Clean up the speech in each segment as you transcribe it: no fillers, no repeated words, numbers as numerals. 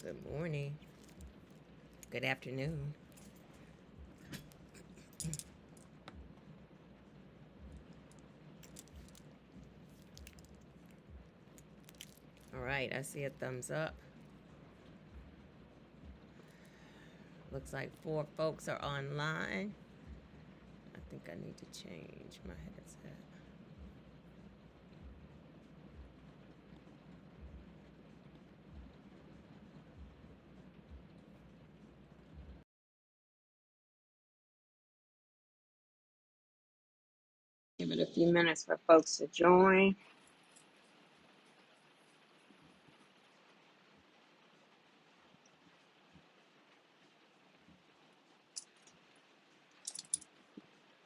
Good morning. Good afternoon. All right, I see a thumbs up. Looks like 4 folks are online. I think I need to change my headset. Give it a few minutes for folks to join.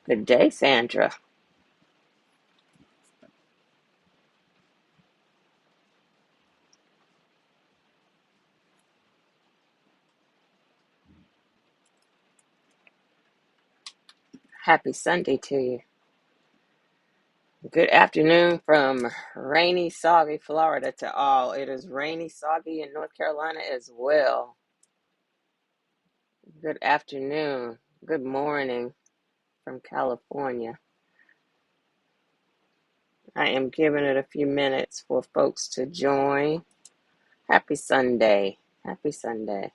Good day, Sandra. Happy Sunday to you. Good afternoon from rainy, soggy Florida to all. It is rainy, soggy in North Carolina as well. Good afternoon. Good morning from California. I am giving it a few minutes for folks to join. Happy Sunday. Happy Sunday.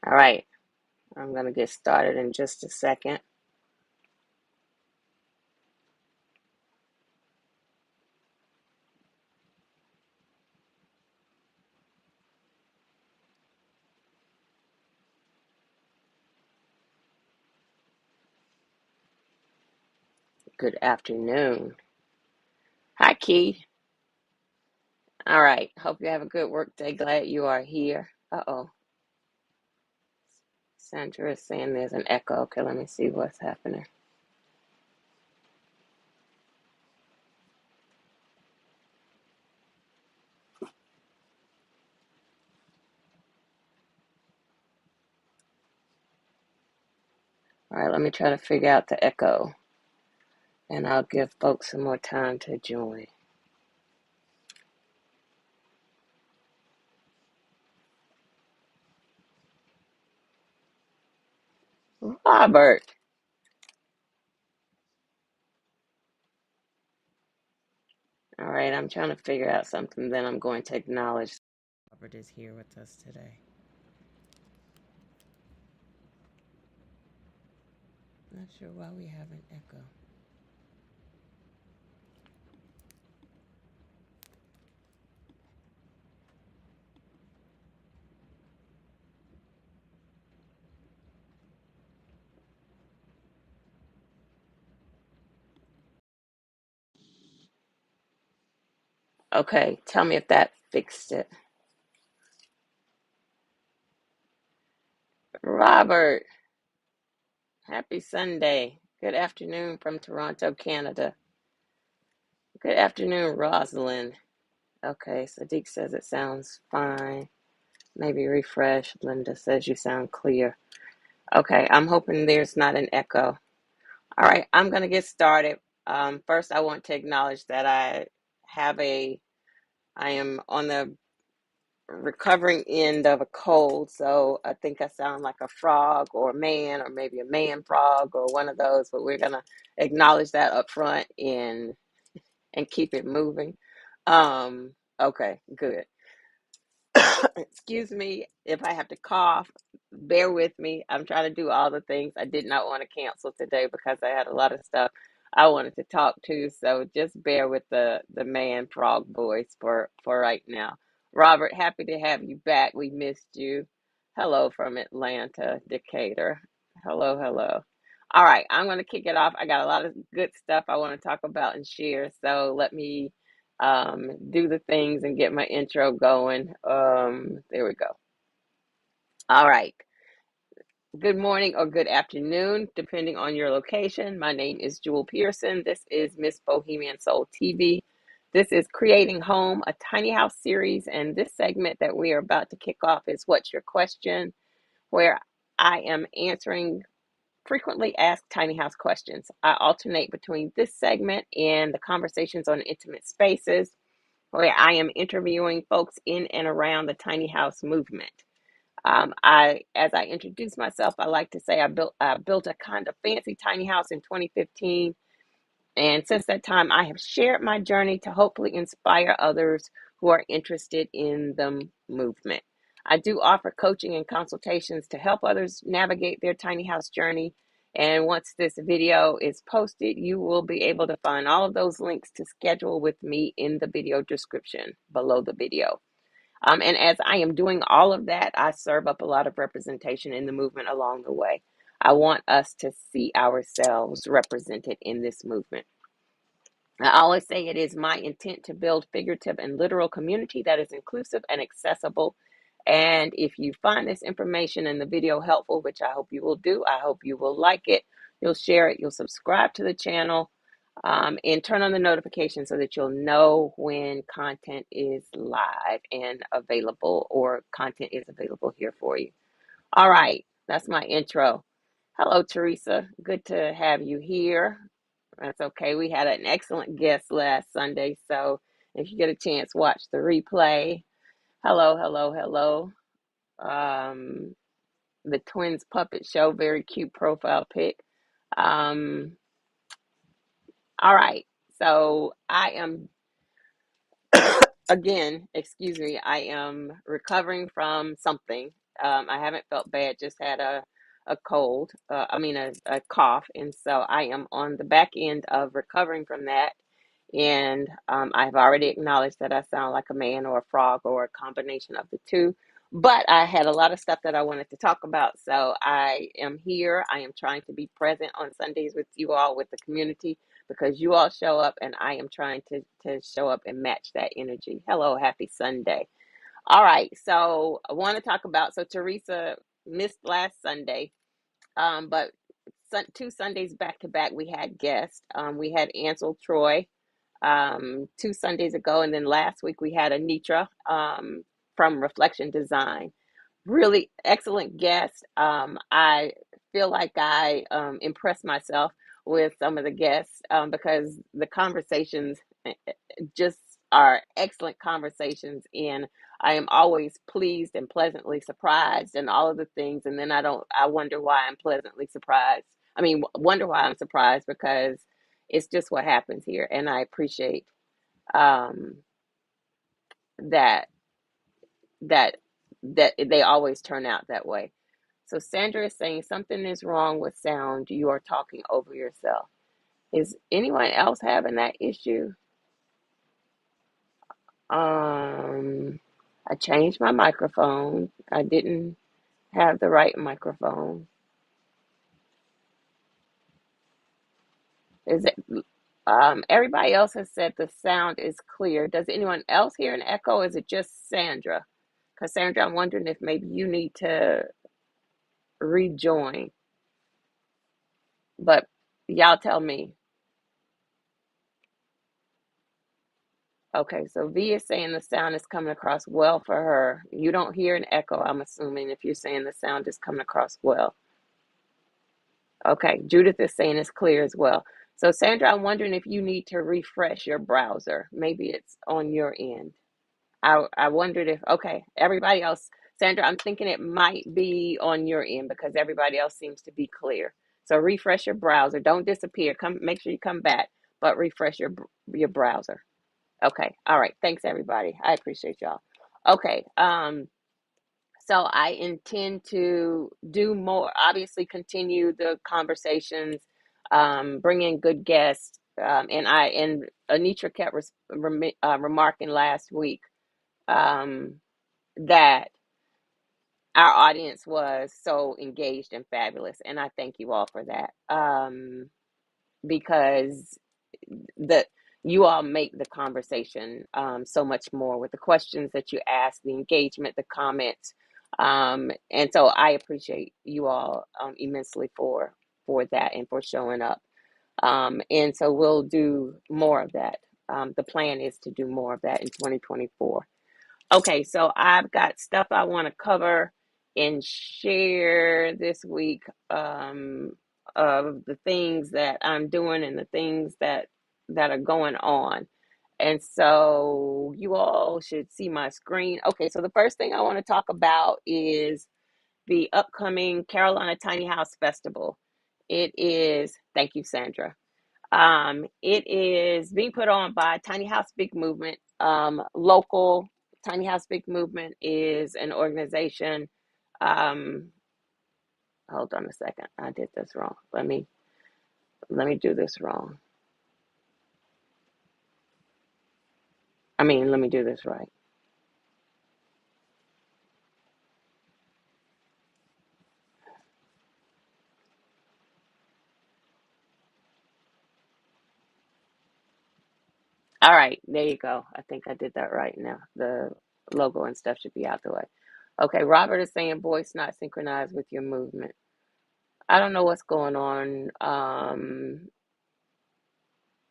All right. I'm going to get started in just a second. Good afternoon. Hi, Key. All right. Hope you have a good work day. Glad you are here. Uh-oh. Sandra is saying there's an echo. Okay, let me see what's happening. All right, let me try to figure out the echo, and I'll give folks some more time to join. Robert. All right, I'm trying to figure out something, then I'm going to acknowledge Robert is here with us today. Not sure why we have an echo. Okay, tell me if that fixed it. Robert, happy Sunday. Good afternoon from Toronto, Canada. Good afternoon, Rosalind. Okay, Sadiq says it sounds fine. Maybe refresh. Linda says you sound clear. Okay, I'm hoping there's not an echo. All right, I'm going to get started. First, I want to acknowledge that I am on the recovering end of a cold, so I think I sound like a frog or a man, or maybe a man frog or one of those, but we're gonna acknowledge that up front and keep it moving. Okay, good. Excuse me if I have to cough. Bear with me. I'm trying to do all the things. I did not want to cancel today because I had a lot of stuff I wanted to talk to. So just bear with the man frog voice for right now. Robert, happy to have you back. We missed you. Hello from Atlanta, Decatur. Hello, hello. All right, I'm going to kick it off. I got a lot of good stuff I want to talk about and share. So let me do the things and get my intro going. There we go. All right. Good morning or good afternoon, depending on your location. My name is Jewel Pearson. This is Miss Bohemian Soul TV. This is Creating Home, a tiny house series. And this segment that we are about to kick off is What's Your Question? Where I am answering frequently asked tiny house questions. I alternate between this segment and the conversations on intimate spaces, where I am interviewing folks in and around the tiny house movement. As I introduce myself, I like to say I built a kind of fancy tiny house in 2015. And since that time, I have shared my journey to hopefully inspire others who are interested in the movement. I do offer coaching and consultations to help others navigate their tiny house journey. And once this video is posted, you will be able to find all of those links to schedule with me in the video description below the video. And as I am doing all of that, I serve up a lot of representation in the movement along the way. I want us to see ourselves represented in this movement. I always say it is my intent to build figurative and literal community that is inclusive and accessible. And if you find this information in the video helpful, which I hope you will do, I hope you will like it, you'll share it, you'll subscribe to the channel, and turn on the notifications so that you'll know when content is live and available, or content is available here for you. All right, that's my intro. Hello, Teresa. Good to have you here. That's okay. We had an excellent guest last Sunday, so if you get a chance, watch the replay. Hello, hello, hello. The Twins Puppet Show, very cute profile pic. All right, so I am, again, excuse me, I am recovering from something. I haven't felt bad, just had a cold, a cough. And so I am on the back end of recovering from that. And I've already acknowledged that I sound like a man or a frog or a combination of the two. But I had a lot of stuff that I wanted to talk about. So I am here. I am trying to be present on Sundays with you all, with the community, because you all show up, and I am trying to show up and match that energy. Hello, happy Sunday. All right. So I want to talk about, so Teresa missed last Sunday, but two Sundays back to back, we had guests. We had Ansel Troy 2 Sundays ago, and then last week we had Anitra from Reflection Design. Really excellent guest. I feel like I impressed myself with some of the guests, because the conversations just are excellent conversations, and I am always pleased and pleasantly surprised and all of the things. And then I wonder why I'm pleasantly surprised. Wonder why I'm surprised, because it's just what happens here. And I appreciate um, that that that they always turn out that way. So Sandra is saying something is wrong with sound. You are talking over yourself. Is anyone else having that issue? I changed my microphone. I didn't have the right microphone. Is it? Everybody else has said the sound is clear. Does anyone else hear an echo? Or is it just Sandra? Because Sandra, I'm wondering if maybe you need to rejoin. But y'all tell me. Okay, so V is saying the sound is coming across well for her. You don't hear an echo, I'm assuming, if you're saying the sound is coming across well. Okay, Judith is saying it's clear as well. So Sandra, I'm wondering if you need to refresh your browser. Maybe it's on your end. I wondered if, okay, everybody else, Sandra, I'm thinking it might be on your end because everybody else seems to be clear. So refresh your browser. Don't disappear. Make sure you come back, but refresh your browser. Okay. All right. Thanks, everybody. I appreciate y'all. Okay. So I intend to do more, obviously continue the conversations, bring in good guests. And Anitra kept remarking last week that our audience was so engaged and fabulous. And I thank you all for that, because the you all make the conversation so much more with the questions that you ask, the engagement, the comments, and so I appreciate you all immensely for that and for showing up. And so we'll do more of that. The plan is to do more of that in 2024. Okay, so I've got stuff I want to cover and share this week. of the things that I'm doing and the things that are going on. And so you all should see my screen. Okay, so the first thing I want to talk about is the upcoming Carolina Tiny House Festival. It is, thank you, Sandra. It is being put on by Tiny House Big Movement. Local Tiny House Big Movement is an organization. Um, Hold on a second. I did this wrong. Let me do this wrong. Let me do this right. All right, there you go. I think I did that right now. The logo and stuff should be out the way. Okay, Robert is saying voice not synchronized with your movement. I don't know what's going on.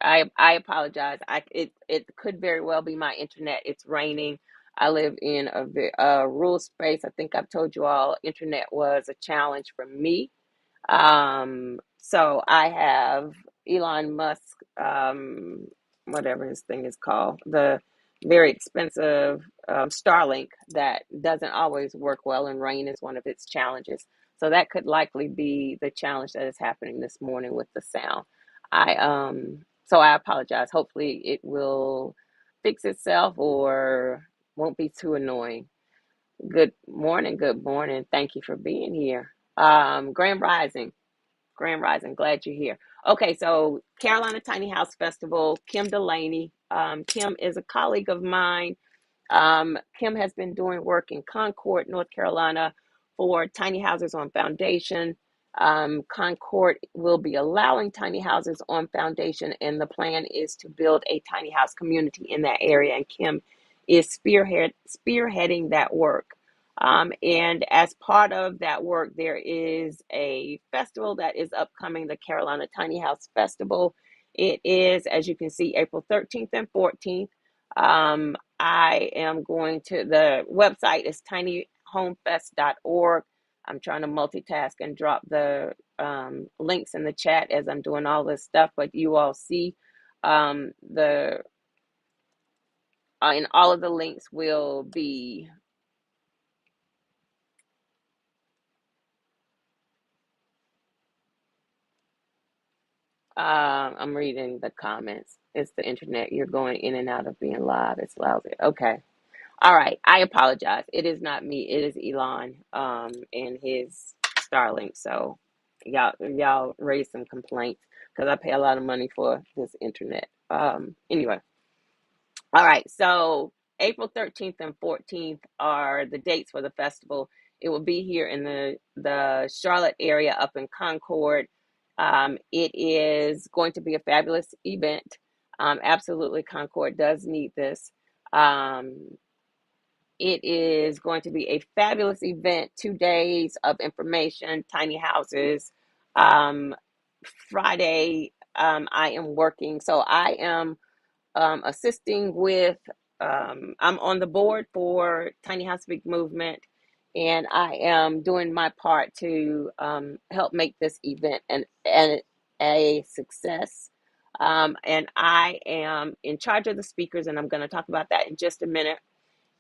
I apologize. It could very well be my internet. It's raining. I live in a rural space. I think I've told you all internet was a challenge for me. So I have Elon Musk, whatever his thing is called, the very expensive Starlink that doesn't always work well, and rain is one of its challenges. So that could likely be the challenge that is happening this morning with the sound. So I apologize. Hopefully it will fix itself or won't be too annoying. Good morning, good morning. Thank you for being here. Grand Rising. Grand Rising, glad you're here. Okay, so Carolina Tiny House Festival, Kim Delaney. Kim is a colleague of mine. Kim has been doing work in Concord, North Carolina for tiny houses on foundation. Concord will be allowing tiny houses on foundation, and the plan is to build a tiny house community in that area. And Kim is spearheading that work. And as part of that work, there is a festival that is upcoming, the Carolina Tiny House Festival. It is, as you can see, April 13th and 14th. I am going to, the website is tinyhomefest.org. I'm trying to multitask and drop the links in the chat as I'm doing all this stuff, but you all see the and all of the links will be I'm reading the comments. It's the internet. You're going in and out of being live. It's lousy. Okay. All right. I apologize. It is not me. It is Elon and his Starlink. So y'all raise some complaints because I pay a lot of money for this internet. Anyway. All right, so April 13th and 14th are the dates for the festival. It will be here in the Charlotte area up in Concord. It is going to be a fabulous event. Absolutely, Concord does need this. Um, it is going to be a fabulous event, 2 days of information, tiny houses. Um, Friday, I am working, so I am assisting with, I'm on the board for Tiny House Big Movement, and I am doing my part to help make this event and a success. And I am in charge of the speakers, and I'm going to talk about that in just a minute.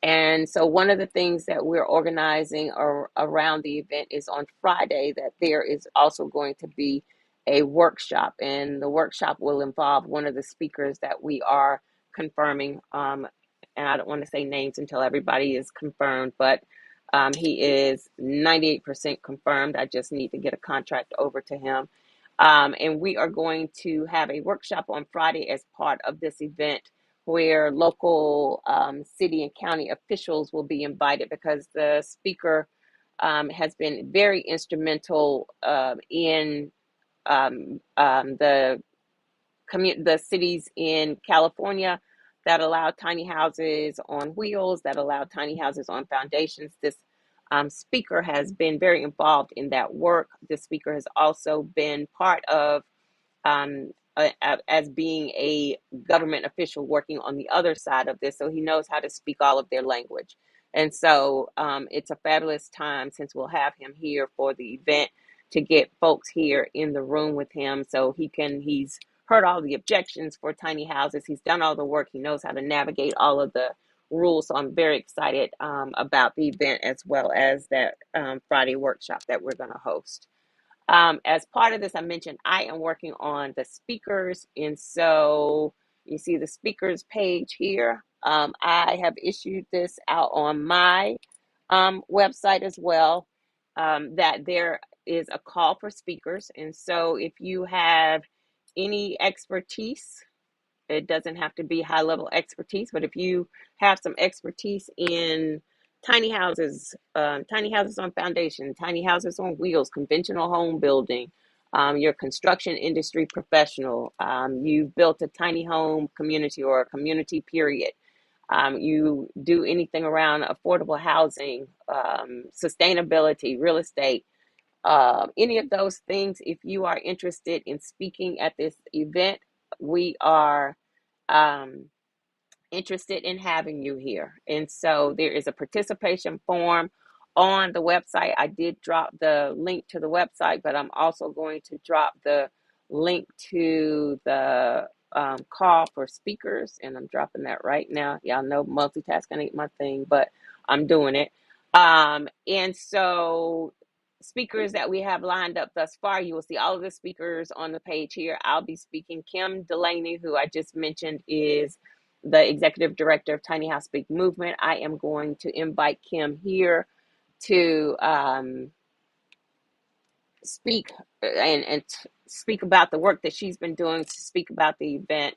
And so one of the things that we're organizing around the event is on Friday that there is also going to be a workshop, and the workshop will involve one of the speakers that we are confirming. And I don't want to say names until everybody is confirmed, but he is 98% confirmed. I just need to get a contract over to him. And we are going to have a workshop on Friday as part of this event where local city and county officials will be invited because the speaker has been very instrumental in the the cities in California that allow tiny houses on wheels, that allow tiny houses on foundations. This speaker has been very involved in that work. This speaker has also been part of as being a government official working on the other side of this. So he knows how to speak all of their language. And so it's a fabulous time since we'll have him here for the event. to get folks here in the room with him so he's heard all the objections for tiny houses. He's done all the work. He knows how to navigate all of the rules. So I'm very excited about the event as well as that Friday workshop that we're going to host. As part of this, I mentioned I am working on the speakers. And so you see the speakers page here. I have issued this out on my website as well, that there is a call for speakers. And so if you have any expertise, it doesn't have to be high level expertise, but if you have some expertise in tiny houses on foundation, tiny houses on wheels, conventional home building, you're a construction industry professional, you've built a tiny home community or a community period, you do anything around affordable housing, sustainability, real estate, any of those things, if you are interested in speaking at this event, we are um, interested in having you here. And so there is a participation form on the website. I did drop the link to the website, but I'm also going to drop the link to the call for speakers, and I'm dropping that right now. Y'all know multitasking ain't my thing, but I'm doing it. And so speakers that we have lined up thus far, you will see all of the speakers on the page here. I'll be speaking. Kim Delaney, who I just mentioned, is the executive director of Tiny House Big Movement. I am going to invite Kim here to speak and speak about the work that she's been doing, to speak about the event.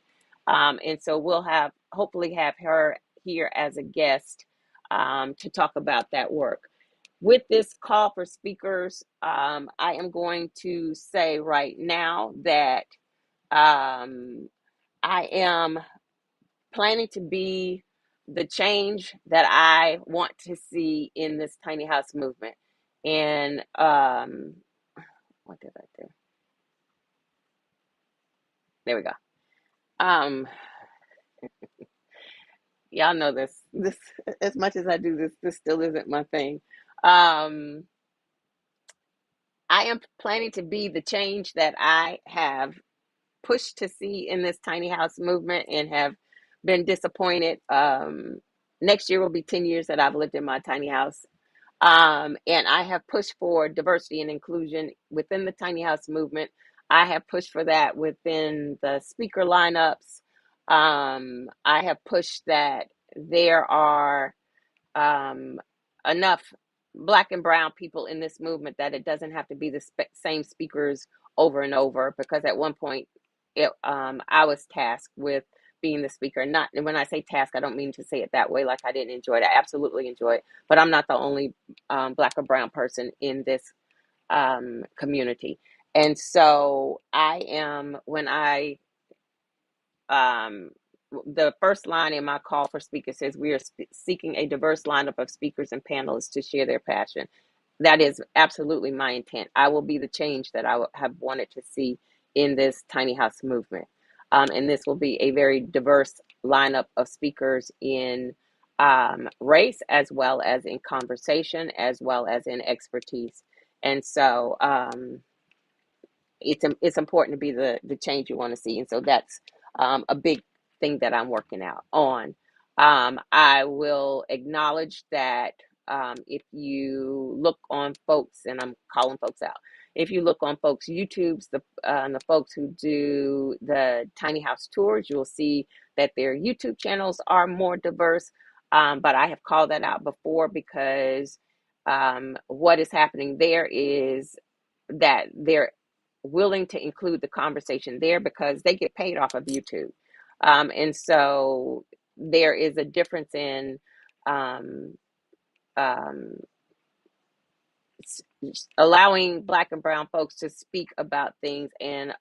And so we'll hopefully have her here as a guest to talk about that work. With this call for speakers, I am going to say right now that I am planning to be the change that I want to see in this tiny house movement. And what did I do? There we go. Um, y'all know this as much as I do this still isn't my thing. Um, I am planning to be the change that I have pushed to see in this tiny house movement and have been disappointed. Next year will be 10 years that I've lived in my tiny house. And I have pushed for diversity and inclusion within the tiny house movement. I have pushed for that within the speaker lineups. I have pushed that there are enough Black and brown people in this movement that it doesn't have to be the same speakers over and over, because at one point I was tasked with being the speaker. Not, and when I say task, I don't mean to say it that way like I didn't enjoy it. I absolutely enjoy it, but I'm not the only Black or brown person in this community. And so when I the first line in my call for speakers says, we are seeking a diverse lineup of speakers and panelists to share their passion. That is absolutely my intent. I will be the change that I have wanted to see in this tiny house movement. And this will be a very diverse lineup of speakers in race, as well as in conversation, as well as in expertise. And so it's important to be the change you want to see. And so that's a big thing that I'm working out on. I will acknowledge that if you look on folks, and I'm calling folks out, if you look on folks' YouTubes, the folks who do the tiny house tours, you'll see that their YouTube channels are more diverse. But I have called that out before, because what is happening there is that they're willing to include the conversation there because they get paid off of YouTube. And so there is a difference in um, um, allowing Black and brown folks to speak about things and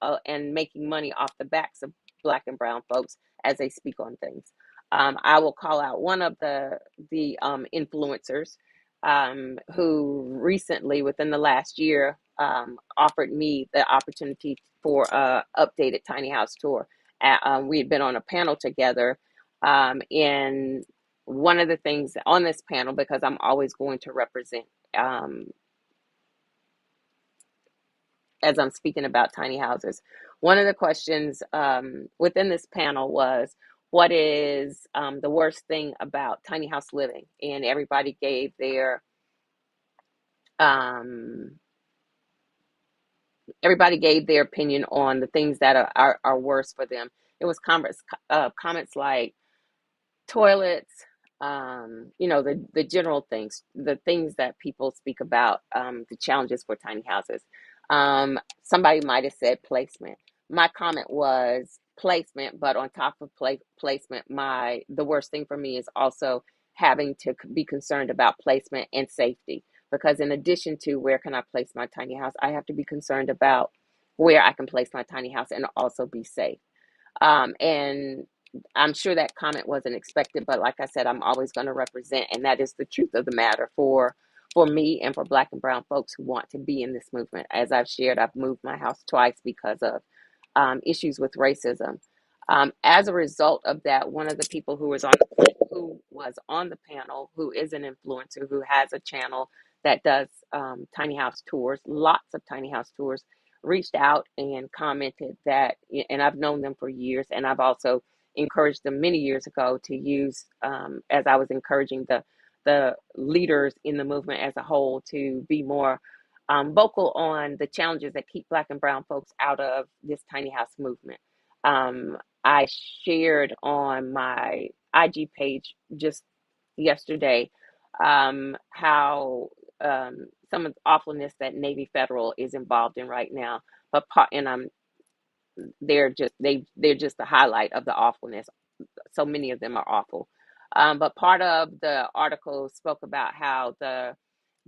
making money off the backs of Black and brown folks as they speak on things. I will call out one of the influencers who recently, within the last year, offered me the opportunity for a updated tiny house tour. We had been on a panel together, and one of the things on this panel, because I'm always going to represent um, as I'm speaking about tiny houses. One of the questions within this panel was, what is the worst thing about tiny house living? And um, everybody gave their opinion on the things that are worse for them. It was comments like toilets, the general things, the things that people speak about, the challenges for tiny houses. Somebody might have said placement. My comment was placement, but on top of placement, the worst thing for me is also having to be concerned about placement and safety. Because in addition to where can I place my tiny house, I have to be concerned about where I can place my tiny house and also be safe. And I'm sure that comment wasn't expected, but like I said, I'm always going to represent, and that is the truth of the matter for me and for Black and brown folks who want to be in this movement. As I've shared, I've moved my house twice because of issues with racism. As a result of that, one of the people who was on the panel, who is an influencer, who has a channel that does tiny house tours, lots of tiny house tours, reached out and commented that, and I've known them for years, and I've also encouraged them many years ago to use, as I was encouraging the leaders in the movement as a whole, to be more vocal on the challenges that keep Black and brown folks out of this tiny house movement. I shared on my IG page just yesterday how some of the awfulness that Navy Federal is involved in right now, and they're just the highlight of the awfulness. So many of them are awful. But part of the article spoke about how the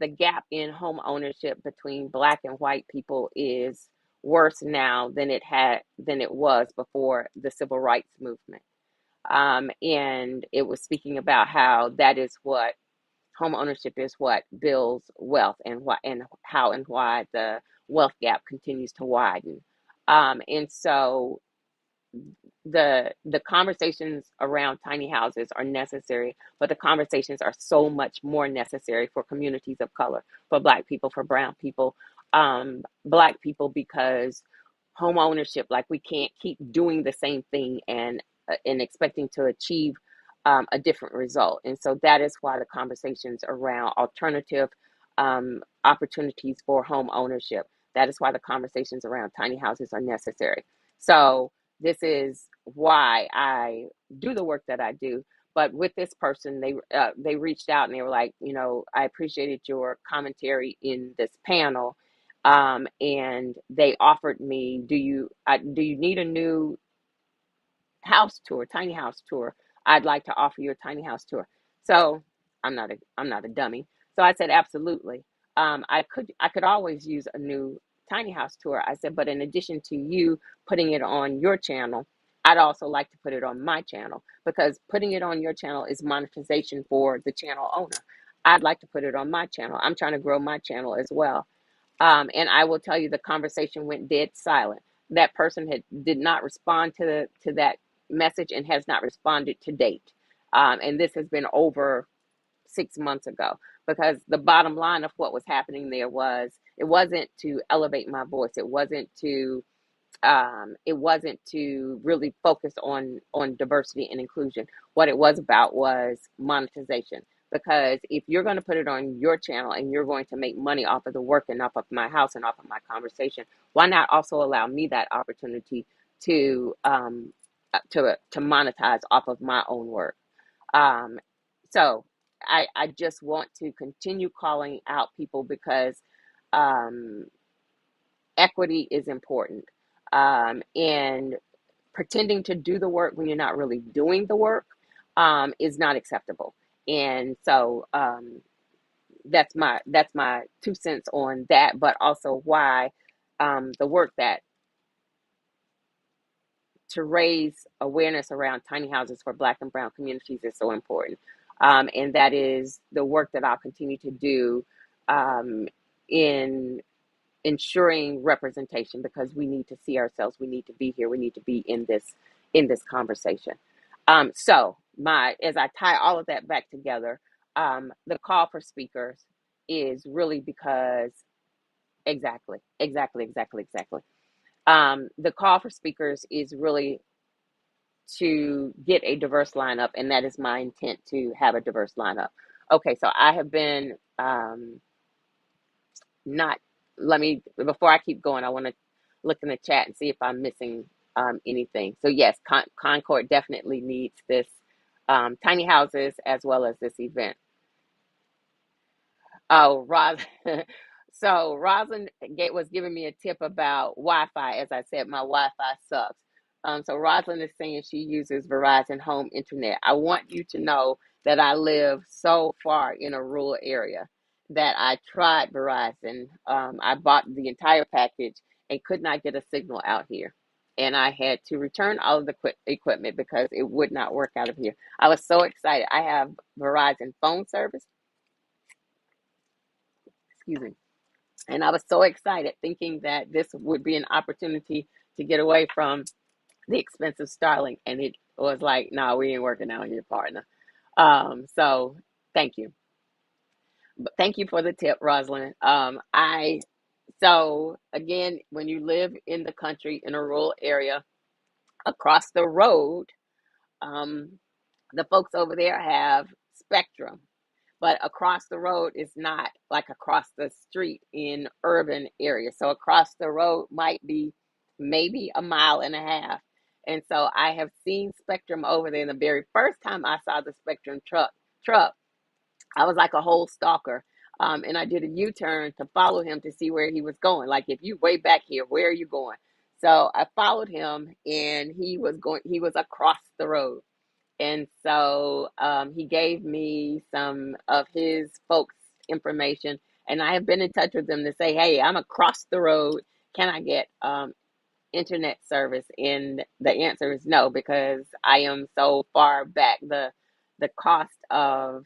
gap in home ownership between Black and white people is worse now than it was before the civil rights movement. And it was speaking about how that is what home ownership is, what builds wealth, and how and why the wealth gap continues to widen. And so the conversations around tiny houses are necessary, but the conversations are so much more necessary for communities of color, for Black people, for brown people, Black people, because home ownership, like, we can't keep doing the same thing and expecting to achieve a different result. And so that is why the conversations around alternative opportunities for home ownership, that is why the conversations around tiny houses are necessary. So this is why I do the work that I do. But with this person, they reached out and they were like, I appreciated your commentary in this panel, and they offered me, do you need a new house tour, tiny house tour? I'd like to offer you a tiny house tour. So I'm not a dummy. So I said, absolutely. I could always use a new tiny house tour. I said, but in addition to you putting it on your channel, I'd also like to put it on my channel, because putting it on your channel is monetization for the channel owner. I'd like to put it on my channel. I'm trying to grow my channel as well. And I will tell you, the conversation went dead silent. That person did not respond to that message and has not responded to date. And this has been over 6 months ago, because the bottom line of what was happening there was, it wasn't to elevate my voice. It wasn't to really focus on diversity and inclusion. What it was about was monetization. Because if you're going to put it on your channel and you're going to make money off of the work and off of my house and off of my conversation, why not also allow me that opportunity to to monetize off of my own work? Um, so I just want to continue calling out people, because um, equity is important. And pretending to do the work when you're not really doing the work is not acceptable. And so that's my 2 cents on that, but also why the work that to raise awareness around tiny houses for Black and brown communities is so important. And that is the work that I'll continue to do in ensuring representation, because we need to see ourselves, we need to be here, we need to be in this conversation. So as I tie all of that back together, the call for speakers is really because exactly, exactly, exactly, exactly. The call for speakers is really to get a diverse lineup, and that is my intent to have a diverse lineup. Okay, so I have been not, let me, before I keep going, I want to look in the chat and see if I'm missing anything. So, yes, Concord definitely needs this tiny houses as well as this event. Oh, so Rosalind was giving me a tip about Wi-Fi. As I said, my Wi-Fi sucks. So Rosalind is saying she uses Verizon Home Internet. I want you to know that I live so far in a rural area that I tried Verizon. I bought the entire package and could not get a signal out here. And I had to return all of the equipment because it would not work out of here. I was so excited. I have Verizon phone service. Excuse me. And I was so excited thinking that this would be an opportunity to get away from the expensive Starlink. And it was like, no, we ain't working out here, partner. So thank you. But thank you for the tip, Rosalind. So again, when you live in the country in a rural area, across the road, um, the folks over there have Spectrum. But across the road is not like across the street in urban areas. So across the road might be maybe a mile and a half. And so I have seen Spectrum over there. And the very first time I saw the Spectrum truck, I was like a whole stalker. And I did a U-turn to follow him to see where he was going. Like, if you way back here, where are you going? So I followed him, and he was across the road. And so he gave me some of his folks' information, and I have been in touch with them to say, hey, I'm across the road. Can I get internet service? And the answer is no, because I am so far back. The cost of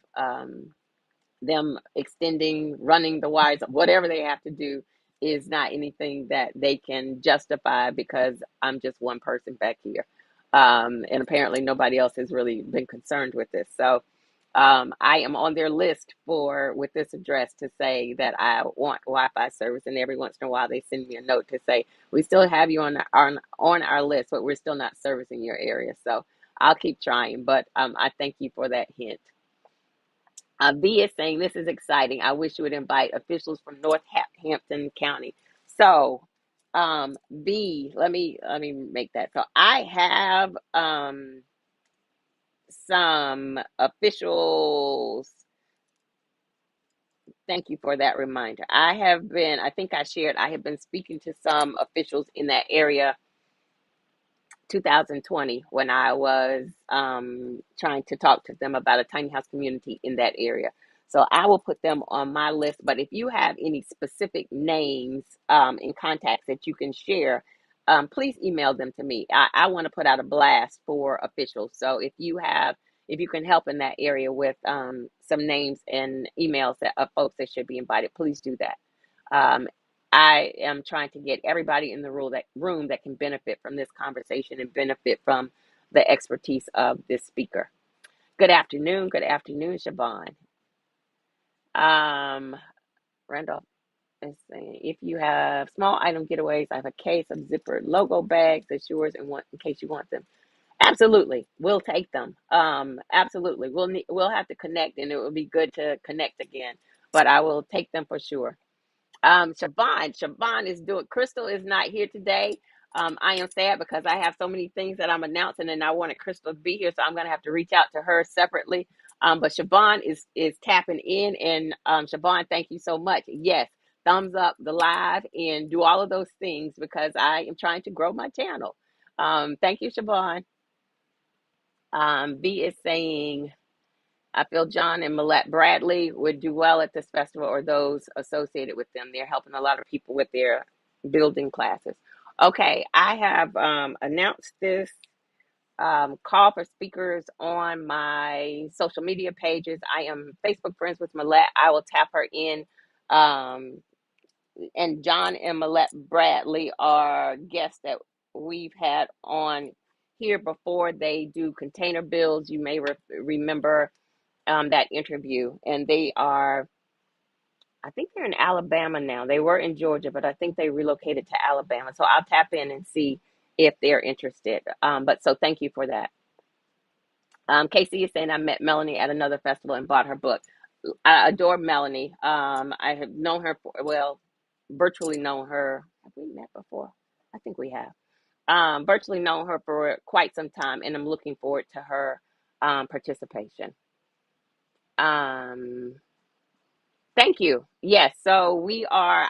them extending, running the wires, whatever they have to do, is not anything that they can justify because I'm just one person back here. And apparently nobody else has really been concerned with this. So I am on their list for with this address to say that I want Wi-Fi service, and every once in a while they send me a note to say we still have you on our list, but we're still not servicing your area. So I'll keep trying, but I thank you for that hint. V is saying, this is exciting. I wish you would invite officials from Northampton County. So, V, let me make that. So I have some officials. Thank you for that reminder. I think I shared, I have been speaking to some officials in that area 2020 when I was trying to talk to them about a tiny house community in that area. So I will put them on my list. But if you have any specific names and contacts that you can share, please email them to me. I want to put out a blast for officials. So if you can help in that area with some names and emails that of folks that should be invited, please do that. Um, I am trying to get everybody in the room that can benefit from this conversation and benefit from the expertise of this speaker. Good afternoon. Good afternoon, Siobhan. Randolph is saying, if you have small item getaways, I have a case of zippered logo bags that's yours and want in case you want them. Absolutely, we'll take them. Absolutely, we'll have to connect, and it will be good to connect again. But I will take them for sure. Siobhan is doing. Crystal is not here today. I am sad because I have so many things that I'm announcing, and I wanted Crystal to be here, so I'm going to have to reach out to her separately. But Siobhan is tapping in, and Siobhan, thank you so much. Yes, thumbs up the live and do all of those things because I am trying to grow my channel. Thank you, Siobhan. B is saying, I feel John and Millette Bradley would do well at this festival, or those associated with them. They're helping a lot of people with their building classes. Okay, I have announced this call for speakers on my social media pages. I am Facebook friends with Millette. I will tap her in. And John and Millette Bradley are guests that we've had on here before. They do container builds. You may remember that interview, and they are I think they're in Alabama now. They were in Georgia, but I think they relocated to Alabama. So I'll tap in and see if they're interested. But so thank you for that. Casey is saying I met Melanie at another festival and bought her book. I adore Melanie. I have known her for, well, virtually known her. Have we met before? I think we have. Virtually known her for quite some time, and I'm looking forward to her participation. Um, Thank you. Yes, so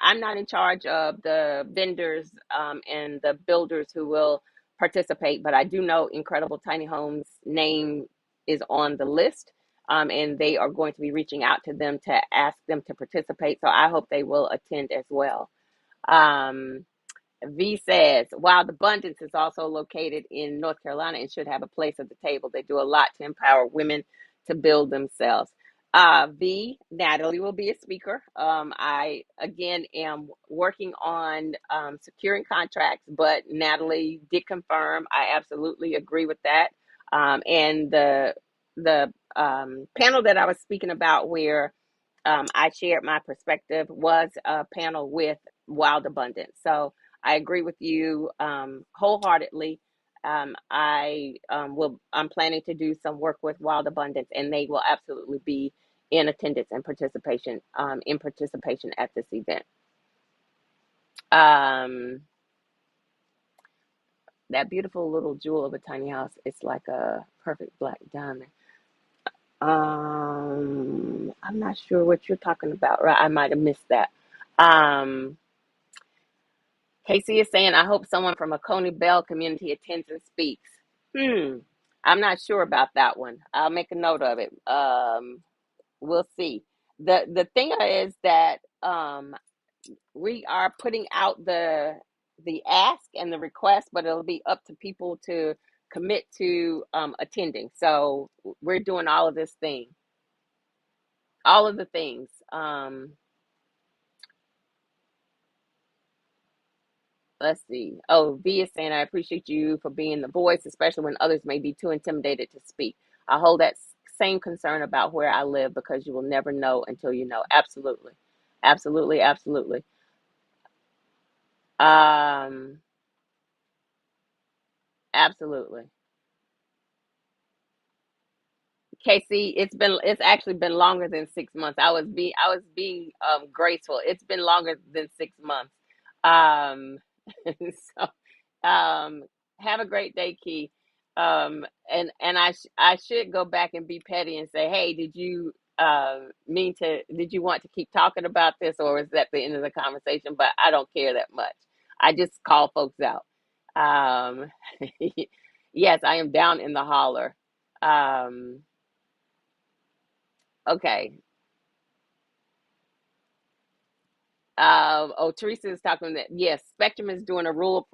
I'm not in charge of the vendors and the builders who will participate, but I do know Incredible Tiny Homes name is on the list, and they are going to be reaching out to them to ask them to participate. So I hope they will attend as well. Um, V says, Wild Abundance is also located in North Carolina and should have a place at the table. They do a lot to empower women to build themselves. V, Natalie will be a speaker. I, again, am working on securing contracts, but Natalie did confirm. I absolutely agree with that. And the panel that I was speaking about where I shared my perspective was a panel with Wild Abundance. So I agree with you wholeheartedly. I'm planning to do some work with Wild Abundance, and they will absolutely be in attendance and participation at this event. Um, that beautiful little jewel of a tiny house, it's like a perfect black diamond. I'm not sure what you're talking about, right? I might have missed that. Um, Casey is saying, I hope someone from a Coney Bell community attends and speaks. Hmm. I'm not sure about that one. I'll make a note of it. We'll see. The thing is that we are putting out the ask and the request, but it'll be up to people to commit to attending. So we're doing all of the things. Let's see. Oh, V is saying, I appreciate you for being the voice, especially when others may be too intimidated to speak. I hold that same concern about where I live because you will never know until you know. Absolutely. Absolutely. Absolutely. Um, Absolutely. Casey, it's actually been longer than 6 months. I was being graceful. It's been longer than 6 months. Um, so have a great day, Key. And I should go back and be petty and say, hey, did you want to keep talking about this, or is that the end of the conversation? But I don't care that much. I just call folks out. Um, yes, I am down in the holler. Um, Okay. Teresa is talking that yes, Spectrum is doing a rural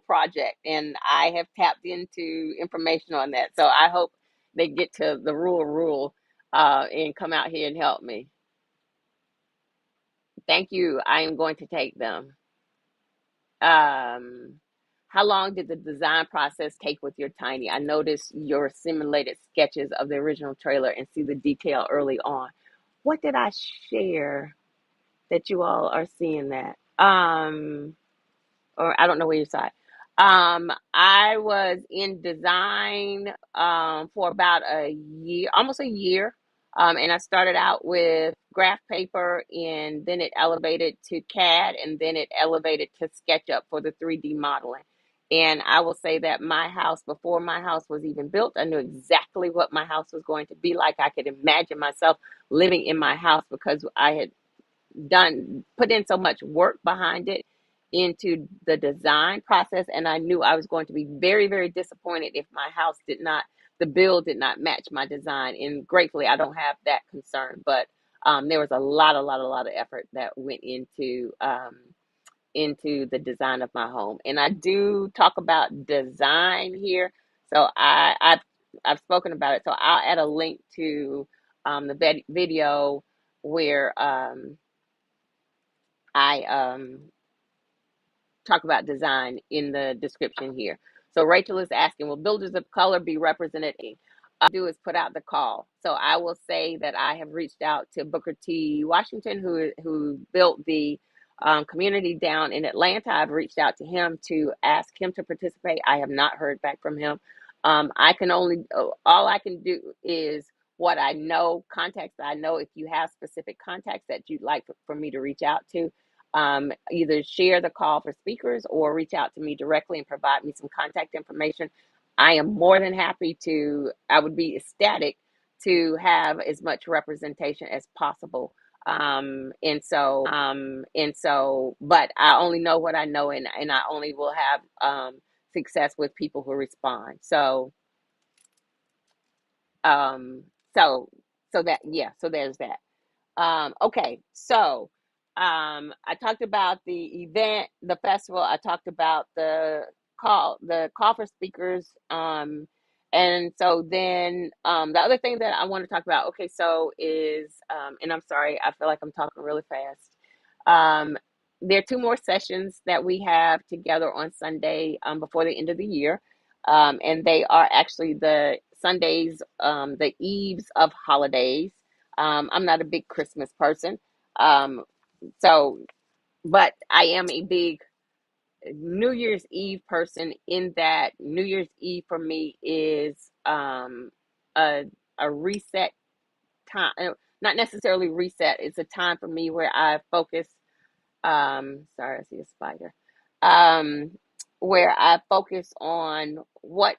project, and I have tapped into information on that. So I hope they get to the rural, and come out here and help me. Thank you. I am going to take them. Um, how long did the design process take with your tiny? I noticed your simulated sketches of the original trailer and see the detail early on. What did I share that you all are seeing that? Or I don't know where you saw it. I was in design for about a year, almost a year. And I started out with graph paper, and then it elevated to CAD, and then it elevated to SketchUp for the 3D modeling. And I will say that my house, before my house was even built, I knew exactly what my house was going to be like. I could imagine myself living in my house because I had put in so much work behind it into the design process, and I knew I was going to be very, very disappointed if my house the bill did not match my design. And gratefully I don't have that concern, but there was a lot of effort that went into the design of my home. And I do talk about design here, so I've spoken about it, so I'll add a link to the video where I talk about design in the description here. So Rachel is asking, will builders of color be represented? do is put out the call. So I will say that I have reached out to Booker T. Washington, who built the community down in Atlanta. I've reached out to him to ask him to participate. I have not heard back from him. I can only all I can do is what I know, contacts that I know. If you have specific contacts that you'd like for me to reach out to, either share the call for speakers or reach out to me directly and provide me some contact information. I am more than happy to, I would be ecstatic to have as much representation as possible. But I only know what I know, and I only will have success with people who respond. Um, so, so that, yeah, so there's that. Okay, so I talked about the event, the festival. I talked about the call for speakers. And so then the other thing that I want to talk about, okay, so is, and I'm sorry, I feel like I'm talking really fast. Um, there are two more sessions that we have together on Sunday before the end of the year. And they are actually the Sundays, the eves of holidays. I'm not a big Christmas person. Um, so, but I am a big New Year's Eve person in that New Year's Eve for me is a, a reset time. Not necessarily reset. It's a time for me where I focus. Sorry, I see a spider. Um, where I focus on what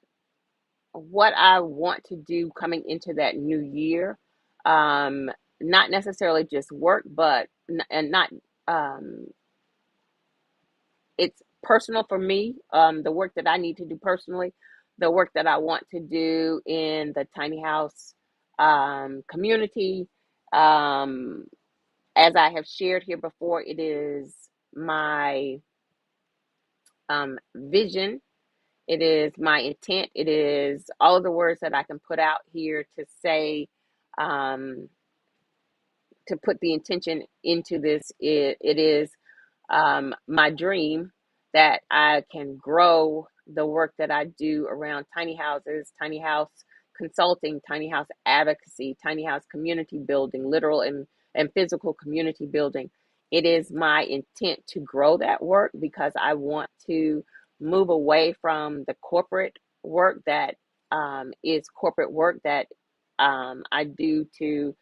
I want to do coming into that new year. Um, Not necessarily just work, but and not um, it's personal for me. The work that I need to do personally, the work that I want to do in the tiny house community. Um, as I have shared here before, it is my vision. It is my intent. It is all of the words that I can put out here to say, um, to put the intention into this. It is my dream that I can grow the work that I do around tiny houses, tiny house consulting, tiny house advocacy, tiny house community building, literal and physical community building. It is my intent to grow that work because I want to move away from the corporate work that is corporate work that I do to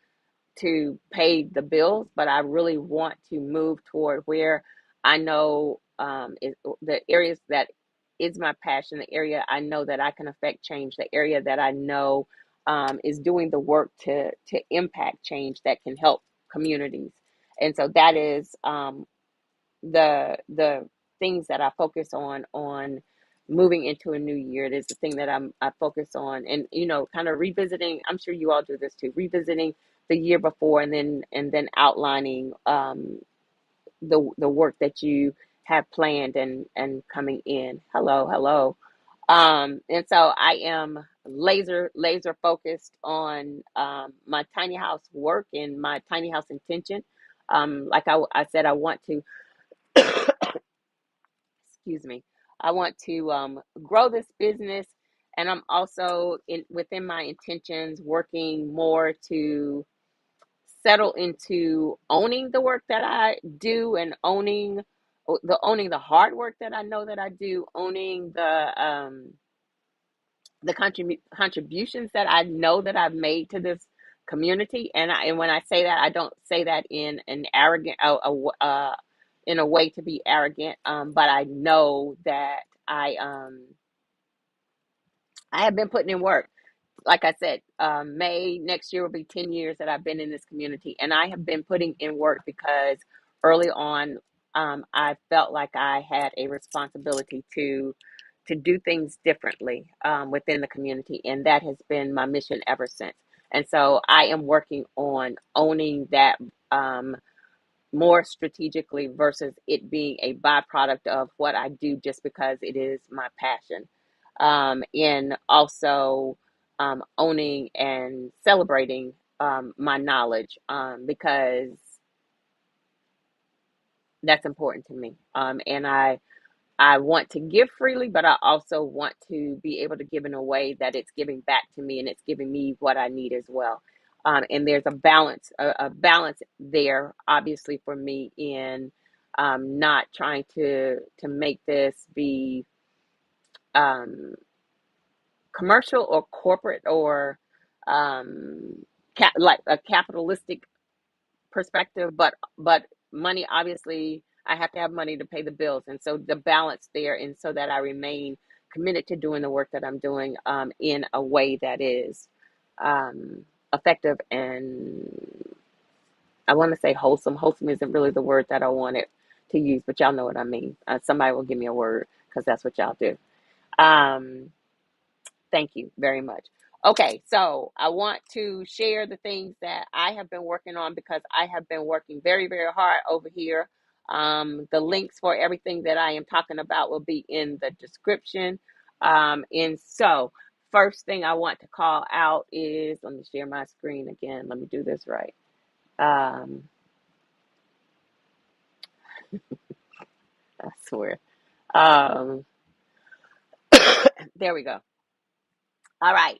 pay the bills, but I really want to move toward where I know the areas that is my passion, the area I know that I can affect change, the area that I know is doing the work to impact change that can help communities. And so that is the things that I focus on moving into a new year. It is the thing that I focus on, and kind of revisiting. I'm sure you all do this too, revisiting the year before, and then outlining the work that you have planned and coming in. Hello. And so I am laser focused on my tiny house work and my tiny house intention. Like I said, I want to, excuse me, I want to grow this business, and I'm also within my intentions working more to settle into owning the work that I do, and owning the hard work that I know that I do, owning the contributions that I know that I've made to this community. And when I say that, I don't say that in an arrogant in a way to be arrogant, but I know that I have been putting in work. Like I said, May next year will be 10 years that I've been in this community, and I have been putting in work because early on, I felt like I had a responsibility to do things differently within the community, and that has been my mission ever since. And so I am working on owning that more strategically versus it being a byproduct of what I do just because it is my passion. And also owning and celebrating my knowledge because that's important to me. And I I want to give freely, but I also want to be able to give in a way that it's giving back to me and it's giving me what I need as well. And there's a balance there, obviously, for me in not trying to make this be um, commercial or corporate or like a capitalistic perspective, but money, obviously I have to have money to pay the bills, and so the balance there, and so that I remain committed to doing the work that I'm doing in a way that is effective, and I want to say wholesome. Wholesome isn't really the word that I wanted to use, but y'all know what I mean. Somebody will give me a word because that's what y'all do. um, Thank you very much. Okay, so I want to share the things that I have been working on because I have been working very, very hard over here. The links for everything that I am talking about will be in the description. And so, first thing I want to call out is, let me share my screen again. Let me do this right. Um, I swear. Um, there we go. All right.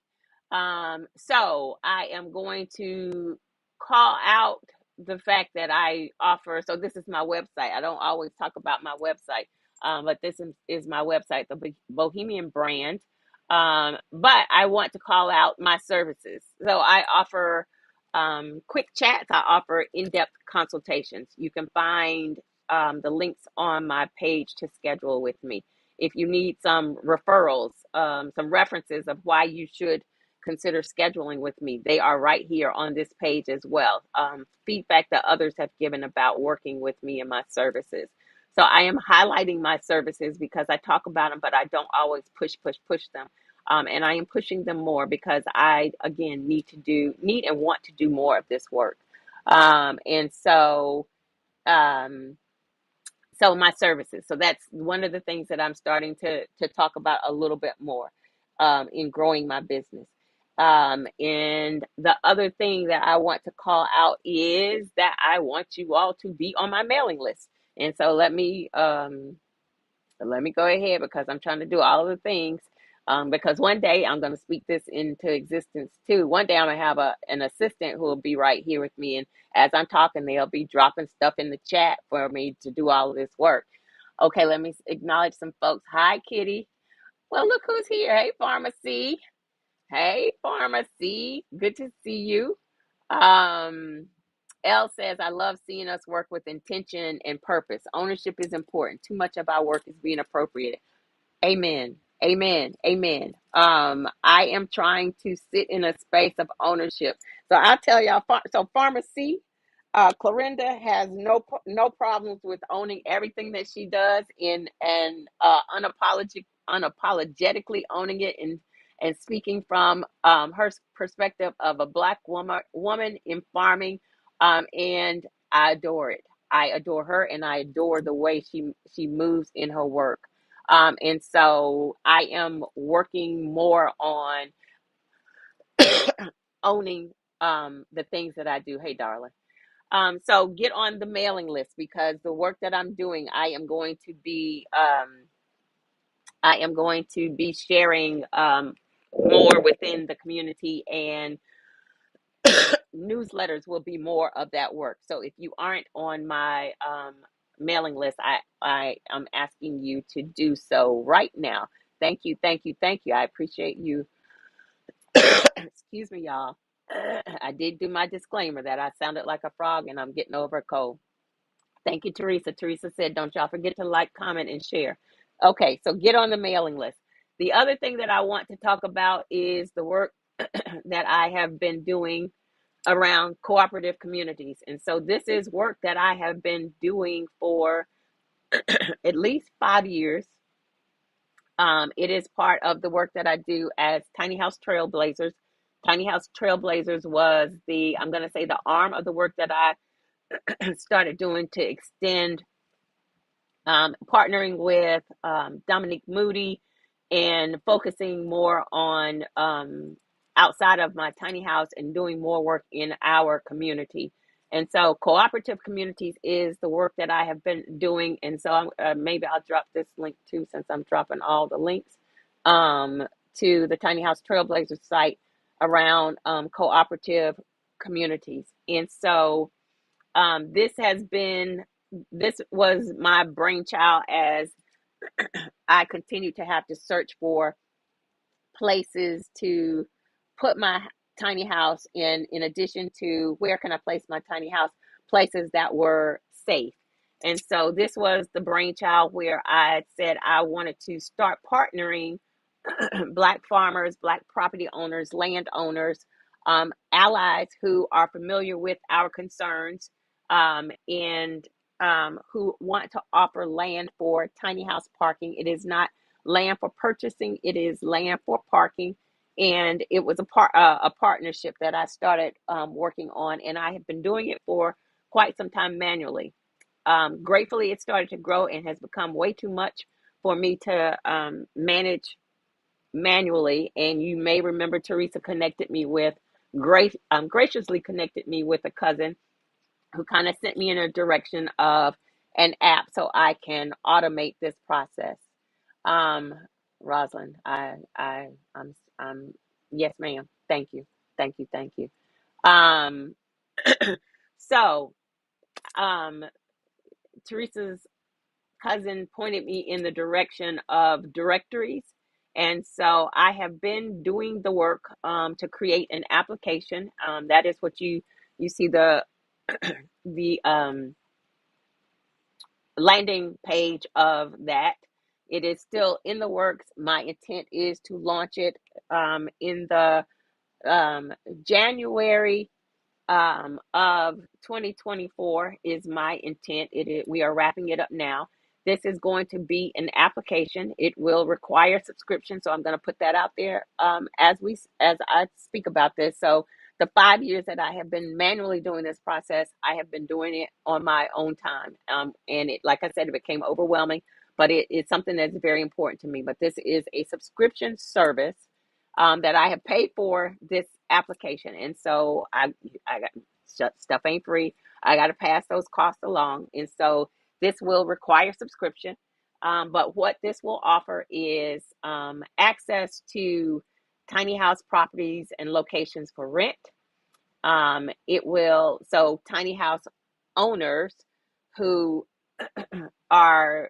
So I am going to call out the fact that I offer. So this is my website. I don't always talk about my website, but is my website, the Bohemian Brand. But I want to call out my services. So I offer quick chats. I offer in-depth consultations. You can find the links on my page to schedule with me. If you need some referrals, some references of why you should consider scheduling with me, they are right here on this page as well. Feedback that others have given about working with me and my services. So I am highlighting my services because I talk about them, but I don't always push them. And I am pushing them more because I, again, need and want to do more of this work. And so, um, so my services. So that's one of the things that I'm starting to talk about a little bit more in growing my business. And the other thing that I want to call out is that I want you all to be on my mailing list. And so let me go ahead because I'm trying to do all of the things. Because one day I'm going to speak this into existence too. One day I'm going to have an assistant who will be right here with me. And as I'm talking, they'll be dropping stuff in the chat for me to do all of this work. Okay, let me acknowledge some folks. Hi, Kitty. Well, look who's here. Hey, Pharmacy. Hey, Pharmacy. Good to see you. Um, L says, I love seeing us work with intention and purpose. Ownership is important. Too much of our work is being appropriated. Amen. Amen. Amen. I am trying to sit in a space of ownership. So I'll tell y'all, so Pharmacy, Clorinda has no problems with owning everything that she does and unapologetically owning it and speaking from her perspective of a black woman in farming. And I adore it. I adore her and I adore the way she moves in her work. And so I am working more on owning the things that I do. Hey, darling. So get on the mailing list because the work that I'm doing, I am going to be sharing more within the community, and newsletters will be more of that work. So if you aren't on my mailing list, I am asking you to do so right now. Thank you, thank you, thank you. I appreciate you. Excuse me, y'all. I did do my disclaimer that I sounded like a frog and I'm getting over a cold. Thank you, Teresa. Teresa said, don't y'all forget to like, comment, and share. Okay, so get on the mailing list. The other thing that I want to talk about is the work that I have been doing around cooperative communities. And so this is work that I have been doing for at least 5 years. It is part of the work that I do as Tiny House Trailblazers. Tiny House Trailblazers was I'm going to say, the arm of the work that I started doing to extend, partnering with Dominique Moody and focusing more on outside of my tiny house and doing more work in our community. And so cooperative communities is the work that I have been doing. And so maybe I'll drop this link too, since I'm dropping all the links um, to the Tiny House Trailblazers site around cooperative communities. And so this was my brainchild as I continue to have to search for places to put my tiny house in addition to where can I place my tiny house, places that were safe. And so this was the brainchild where I said I wanted to start partnering Black farmers, Black property owners, landowners, allies who are familiar with our concerns, and who want to offer land for tiny house parking. It is not land for purchasing; it is land for parking. And it was a partnership that I started working on, and I have been doing it for quite some time manually. Gratefully, it started to grow and has become way too much for me to manage manually. And you may remember Teresa connected me with graciously connected me with a cousin who kind of sent me in a direction of an app so I can automate this process. Um, Rosalind, I'm, yes, ma'am. Thank you, thank you, thank you. Um, so, um, Teresa's cousin pointed me in the direction of directories. And so I have been doing the work to create an application. That is what you see the landing page of that. It is still in the works. My intent is to launch it in the January of 2024 is my intent. We are wrapping it up now. This is going to be an application. It will require subscription, so I'm going to put that out there as I speak about this. So the 5 years that I have been manually doing this process, I have been doing it on my own time, and it, like I said, it became overwhelming. But it is something that's very important to me. But this is a subscription service that I have paid for this application. And so I got stuff ain't free. I got to pass those costs along. And so this will require subscription. But what this will offer is access to tiny house properties and locations for rent. So tiny house owners who are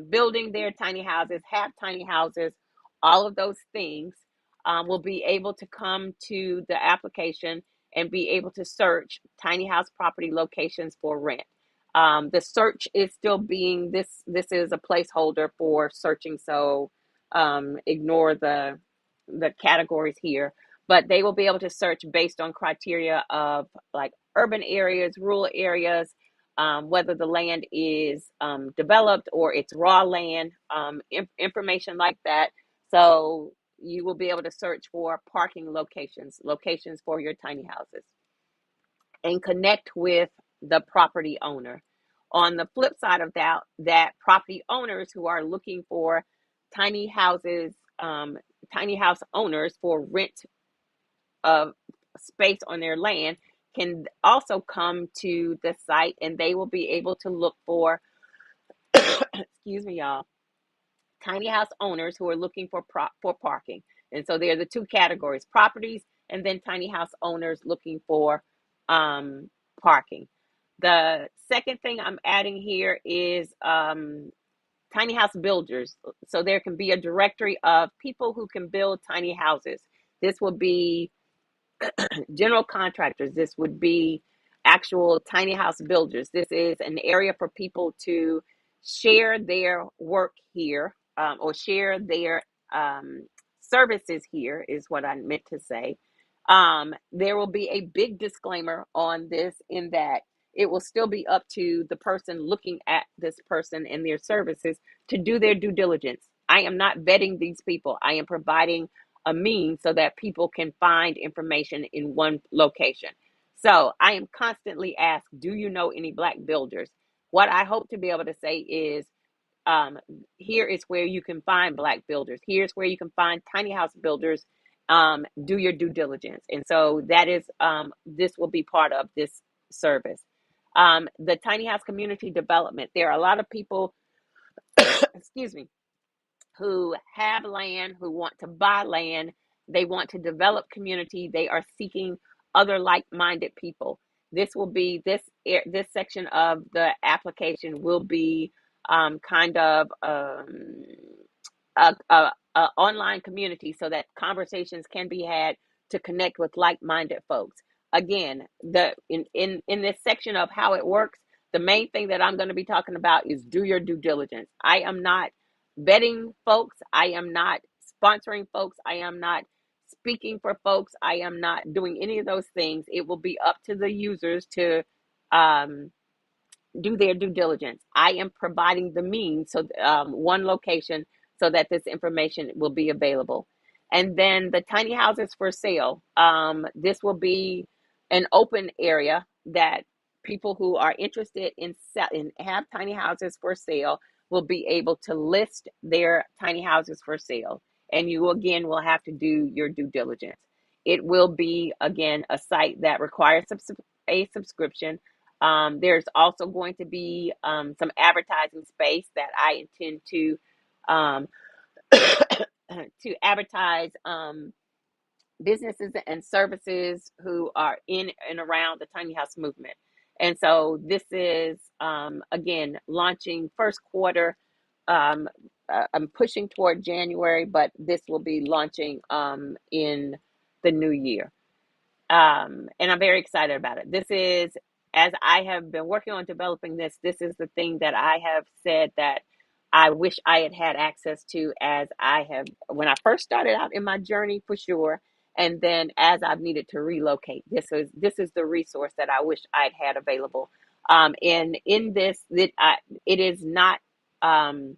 building their tiny houses, have tiny houses, all of those things will be able to come to the application and be able to search tiny house property locations for rent. The search is still being this is a placeholder for searching, so ignore the categories here, but they will be able to search based on criteria of like urban areas, rural areas, whether the land is developed or it's raw land, information like that. So you will be able to search for parking locations for your tiny houses, and connect with the property owner. On the flip side of that property owners who are looking for tiny houses, tiny house owners for rent of space on their land can also come to the site, and they will be able to look for excuse me, y'all, tiny house owners who are looking for parking. And so they're the two categories: properties, and then tiny house owners looking for parking. The second thing I'm adding here is tiny house builders. So there can be a directory of people who can build tiny houses. This will be general contractors. This would be actual tiny house builders. This is an area for people to share their work here, or share their services here, is what I meant to say. There will be a big disclaimer on this, in that it will still be up to the person looking at this person and their services to do their due diligence. I am not vetting these people. I am providing a means so that people can find information in one location. So I am constantly asked, do you know any Black builders? What I hope to be able to say is, here is where you can find Black builders. Here's where you can find tiny house builders. Do your due diligence. And so that is, this will be part of this service. The tiny house community development. There are a lot of people, excuse me, who have land, who want to buy land, they want to develop community, they are seeking other like-minded people. This will be this section of the application will be kind of a online community so that conversations can be had to connect with like-minded folks. Again, in this section of how it works, the main thing that I'm going to be talking about is do your due diligence. I am not vetting folks. I am not sponsoring folks. I am not speaking for folks. I am not doing any of those things. It will be up to the users to um, do their due diligence. I am providing the means, so one location, so that this information will be available. And then the tiny houses for sale. This will be an open area that people who are interested in have tiny houses for sale will be able to list their tiny houses for sale. And you again will have to do your due diligence. It will be again a site that requires a subscription. There's also going to be some advertising space that I intend to um, to advertise businesses and services who are in and around the tiny house movement. And so this is again launching first quarter. Um, I'm pushing toward January, but this will be launching in the new year. And I'm very excited about it. This is, as I have been working on developing this, this is the thing that I have said that I wish I had had access to as I have, when I first started out in my journey for sure. And then as I've needed to relocate, this is the resource that I wish I'd had available. And in this, it is not, um,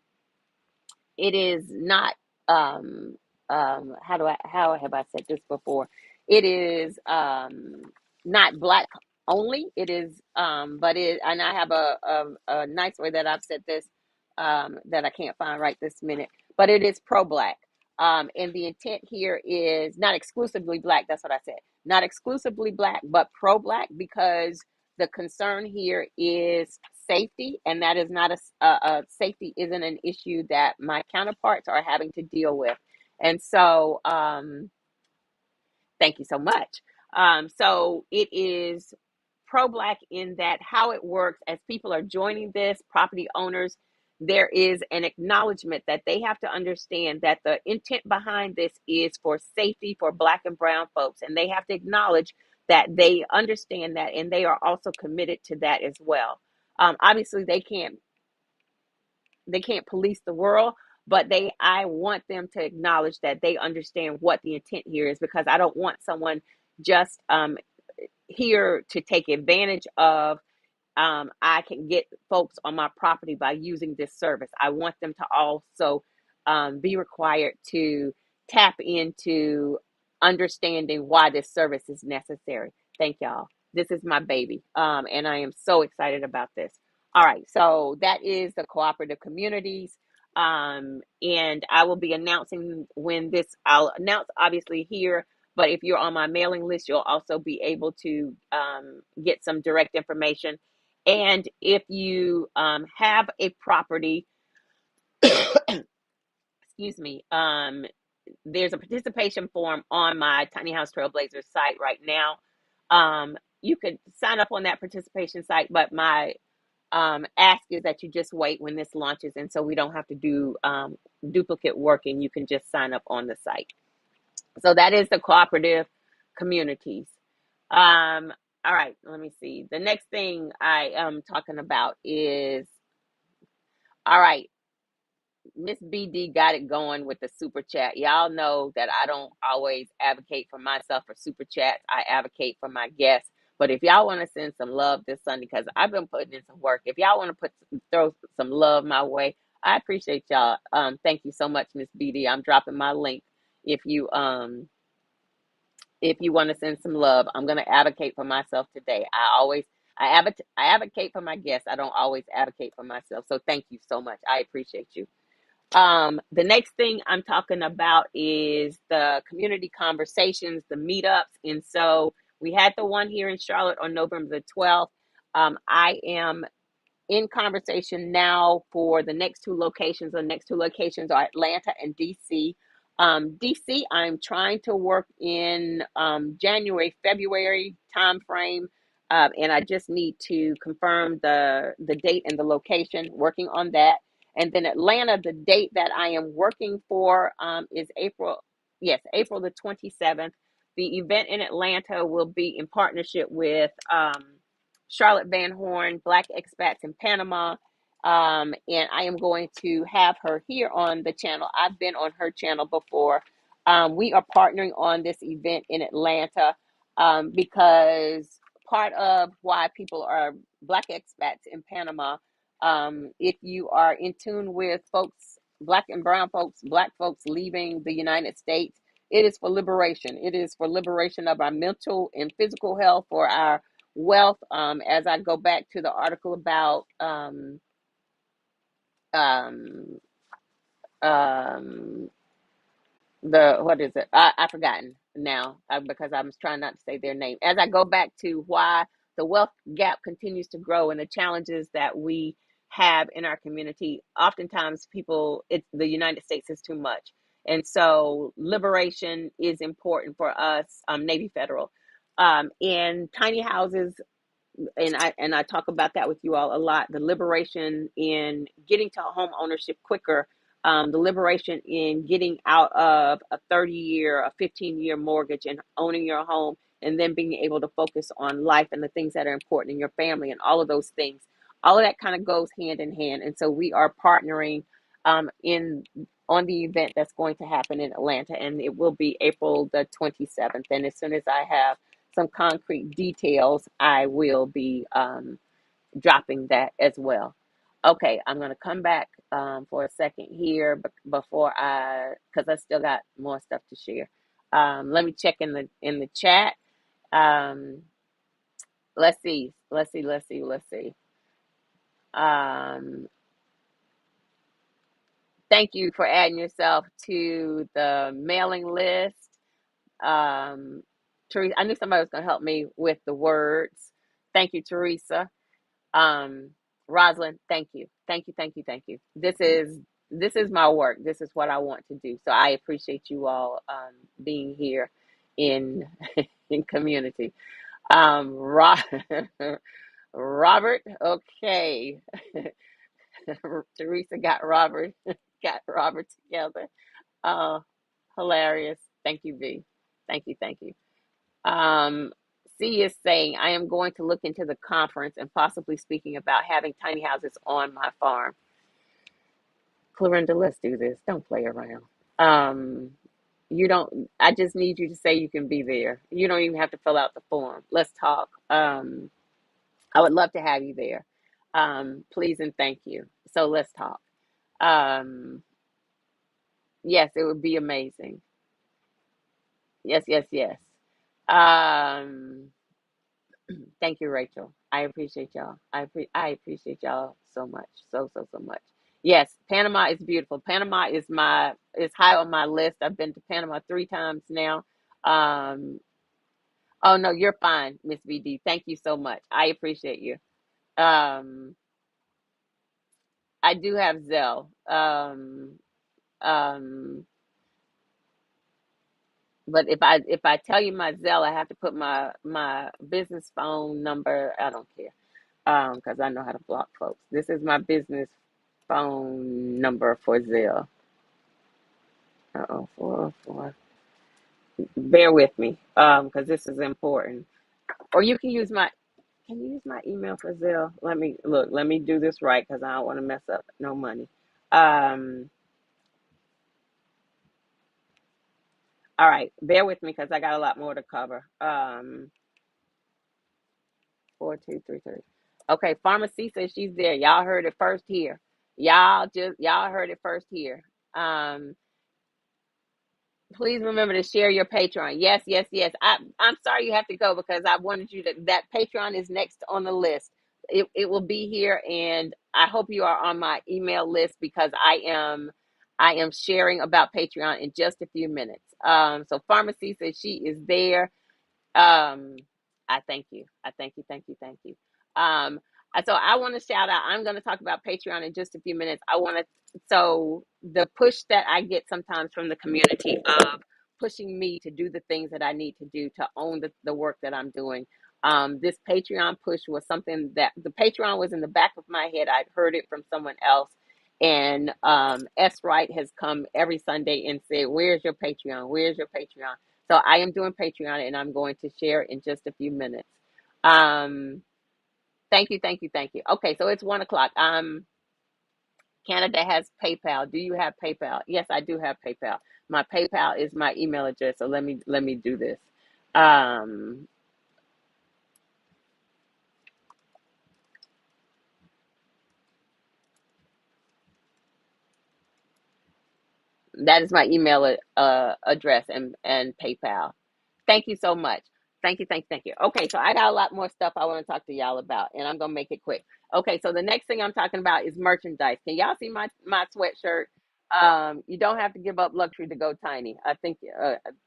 it is not how have I said this before? It is not black only. It is but it and I have a nice way that I've said this that I can't find right this minute, but it is pro black. And the intent here is not exclusively black, that's what I said. Not exclusively black, but pro black, because the concern here is safety, and that is not safety isn't an issue that my counterparts are having to deal with. And so, thank you so much. So it is pro black in that how it works as people are joining this, property owners, there is an acknowledgement that they have to understand that the intent behind this is for safety for black and brown folks. And they have to acknowledge that they understand that, and they are also committed to that as well. Obviously, they can't police the world, but I want them to acknowledge that they understand what the intent here is, because I don't want someone just here to take advantage of. I can get folks on my property by using this service. I want them to also be required to tap into understanding why this service is necessary. Thank y'all. This is my baby, and I am so excited about this. All right, so that is the cooperative communities. And I will be announcing when this, I'll announce obviously here, but if you're on my mailing list, you'll also be able to get some direct information. And if you have a property, excuse me, there's a participation form on my Tiny House Trailblazers site right now. You could sign up on that participation site, but my ask is that you just wait when this launches, and so we don't have to do duplicate work, and you can just sign up on the site. So that is the cooperative communities. All right, let me see. The next thing I am talking about is, all right, Miss BD got it going with the super chat. Y'all know that I don't always advocate for myself for super chats. I advocate for my guests. But if y'all want to send some love this Sunday, because I've been putting in some work, if y'all want to throw some love my way, I appreciate y'all. Thank you so much, Miss BD. I'm dropping my link if you want to send some love. I'm going to advocate for myself today. I advocate for my guests. I don't always advocate for myself. So thank you so much. I appreciate you. The next thing I'm talking about is the community conversations, the meetups. And so We had the one here in Charlotte on November the 12th. I am in conversation now for the next two locations. The next two locations are Atlanta and DC. DC, I'm trying to work in January, February timeframe, and I just need to confirm the date and the location. Working on that, and then Atlanta, the date that I am working for is April. Yes, April the 27th. The event in Atlanta will be in partnership with Charlotte Van Horn, Black Expats in Panama. And I am going to have her here on the channel. I've been on her channel before. We are partnering on this event in Atlanta because part of why people are Black expats in Panama, if you are in tune with folks, Black and brown folks, Black folks leaving the United States, it is for liberation. It is for liberation of our mental and physical health, for our wealth. As I go back to the article about um, um, the what is it? I've forgotten now because I'm trying not to say their name. As I go back to why the wealth gap continues to grow and the challenges that we have in our community, oftentimes people, the United States is too much, and so liberation is important for us. Navy Federal, in tiny houses, and I talk about that with you all a lot. The liberation in getting to home ownership quicker, the liberation in getting out of a 30-year, a 15-year mortgage and owning your home, and then being able to focus on life and the things that are important in your family and all of those things. All of that kind of goes hand in hand, and so we are partnering in on the event that's going to happen in Atlanta, and it will be April the 27th. And as soon as I have some concrete details, I will be dropping that as well. Okay, I'm going to come back for a second here before because I still got more stuff to share. Let me check in the chat. Um, let's see. Um, Thank you for adding yourself to the mailing list. Teresa, I knew somebody was going to help me with the words. Thank you, Teresa. Um, Rosalind, thank you. This is my work. This is what I want to do. So I appreciate you all being here in in community. Ro- Robert, okay. Teresa got Robert together. Uh, Hilarious. Thank you, V. Thank you. Um, C is saying, I am going to look into the conference and possibly speaking about having tiny houses on my farm. Clarinda, let's do this. Don't play around. Um, you don't, I just need you to say you can be there. You don't even have to fill out the form. Let's talk. I would love to have you there. Please and thank you. So let's talk. Um, yes, it would be amazing. Yes. Um, Thank you, Rachel. I appreciate y'all. I appreciate y'all so much. So much. Yes, Panama is beautiful. Panama is high on my list. I've been to Panama 3 times now. Um, oh no, you're fine, Miss BD. Thank you so much. I appreciate you. Um, I do have Zelle. Um, but if I tell you my Zelle, I have to put my business phone number. I don't care. Because I know how to block folks. This is my business phone number for Zelle. 404. Bear with me, because this is important. Or you can use my. Can you use my email for Zelle? Let me look. Let me do this right because I don't want to mess up no money. Um. All right. Bear with me because I got a lot more to cover. 4233. Okay. Pharmacy says she's there. Y'all heard it first here. Y'all heard it first here. Um. Please remember to share your Patreon. Yes. I'm sorry you have to go because I wanted you to. That Patreon is next on the list. It will be here, and I hope you are on my email list because I am sharing about Patreon in just a few minutes. So Pharmacy says she is there. Um, I thank you. I thank you. Thank you. Thank you. Um, so I want to shout out. I'm going to talk about Patreon in just a few minutes. I want to. So the push that I get sometimes from the community of pushing me to do the things that I need to do to own the work that I'm doing. This Patreon push was something that the Patreon was in the back of my head. I'd heard it from someone else. And S. Wright has come every Sunday and said, "Where's your Patreon? Where's your Patreon?" So I am doing Patreon and I'm going to share in just a few minutes. Um, thank you, thank you, thank you. Okay, so it's 1 o'clock. Canada has PayPal. Do you have PayPal? Yes, I do have PayPal. My PayPal is my email address. So let me do this. Um, that is my email address and PayPal. Thank you so much. Thank you, thank you, thank you. Okay, so I got a lot more stuff I want to talk to y'all about, and I'm gonna make it quick. Okay, so the next thing I'm talking about is merchandise. Can y'all see my sweatshirt? You don't have to give up luxury to go tiny. I think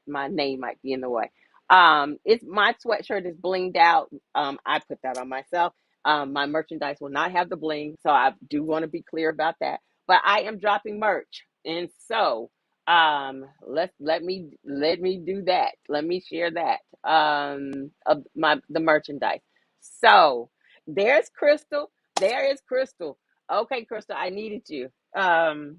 my name might be in the way. It's my sweatshirt is blinged out. I put that on myself. My merchandise will not have the bling, so I do want to be clear about that. But I am dropping merch, and so let me do that. Let me share that of my the merchandise. So there's Crystal. There is Crystal. Okay, Crystal, I needed you. um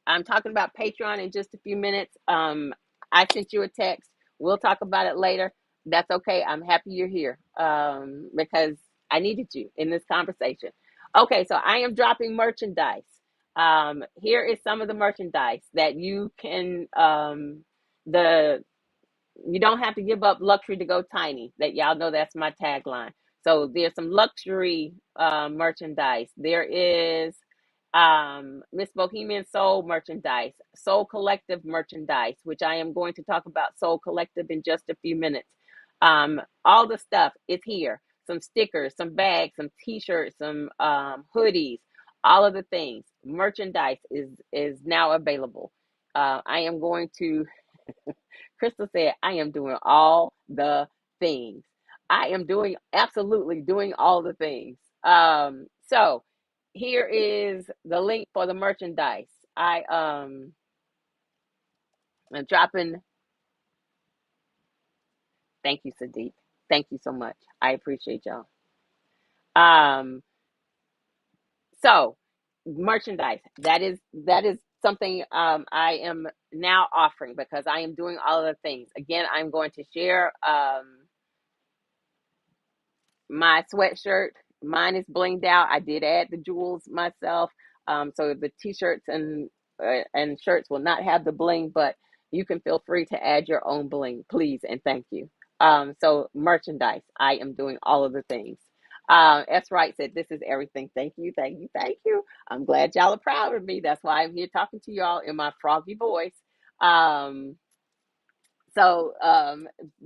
I'm talking about Patreon in just a few minutes. I sent you a text. We'll talk about it later. That's okay. I'm happy you're here because I needed you in this conversation. Okay, so I am dropping merchandise. Here is some of the merchandise that you can the you don't have to give up luxury to go tiny. That y'all know that's my tagline. So there's some luxury merchandise. There is Miss Bohemian Soul merchandise, Soul Collective merchandise, which I am going to talk about Soul Collective in just a few minutes. All the stuff is here. Some stickers, some bags, some t-shirts, some hoodies, all of the things. Merchandise is now available. I am going to Crystal said, I am doing all the things. I am doing absolutely doing all the things. So here is the link for the merchandise. I'm dropping. Thank you, Sadiq. Thank you so much. I appreciate y'all. Um, so merchandise. That is something I am now offering because I am doing all of the things. Again, I'm going to share my sweatshirt. Mine is blinged out. I did add the jewels myself. So the t-shirts and shirts will not have the bling, but you can feel free to add your own bling, please and thank you. So merchandise, I am doing all of the things. S. Wright said, "This is everything." Thank you, thank you, thank you. I'm glad y'all are proud of me. That's why I'm here talking to y'all in my froggy voice. Um, so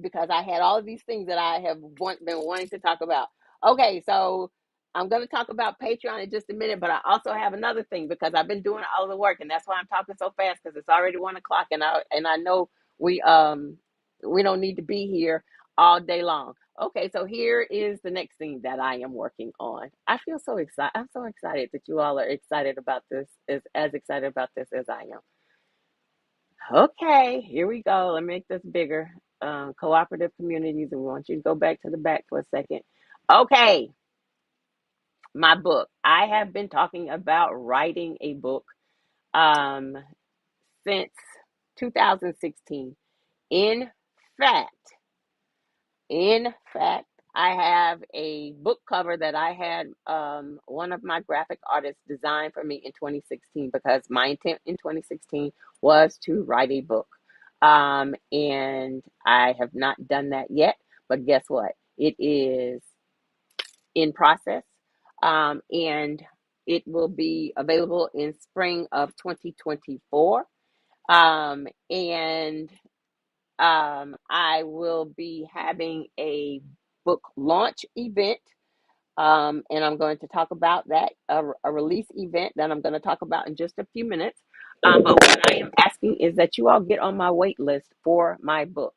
because I had all of these things that I have been wanting to talk about. Okay, so I'm going to talk about Patreon in just a minute, but I also have another thing because I've been doing all the work, and that's why I'm talking so fast because it's already 1 o'clock, and I know we don't need to be here all day long. Okay, so here is the next thing that I am working on. I feel so excited. I'm so excited that you all are excited about this, as excited about this as I am. Okay, here we go. Let me make this bigger. Cooperative communities, and we want you to go back to the back for a second. Okay, my book. I have been talking about writing a book um, since 2016. In fact, in fact, I have a book cover that I had one of my graphic artists design for me in 2016 because my intent in 2016 was to write a book. And I have not done that yet, but guess what? It is in process, and it will be available in spring of 2024. And I will be having a book launch event, and I'm going to talk about that, a release event that I'm going to talk about in just a few minutes. But what I am asking is that you all get on my wait list for my book,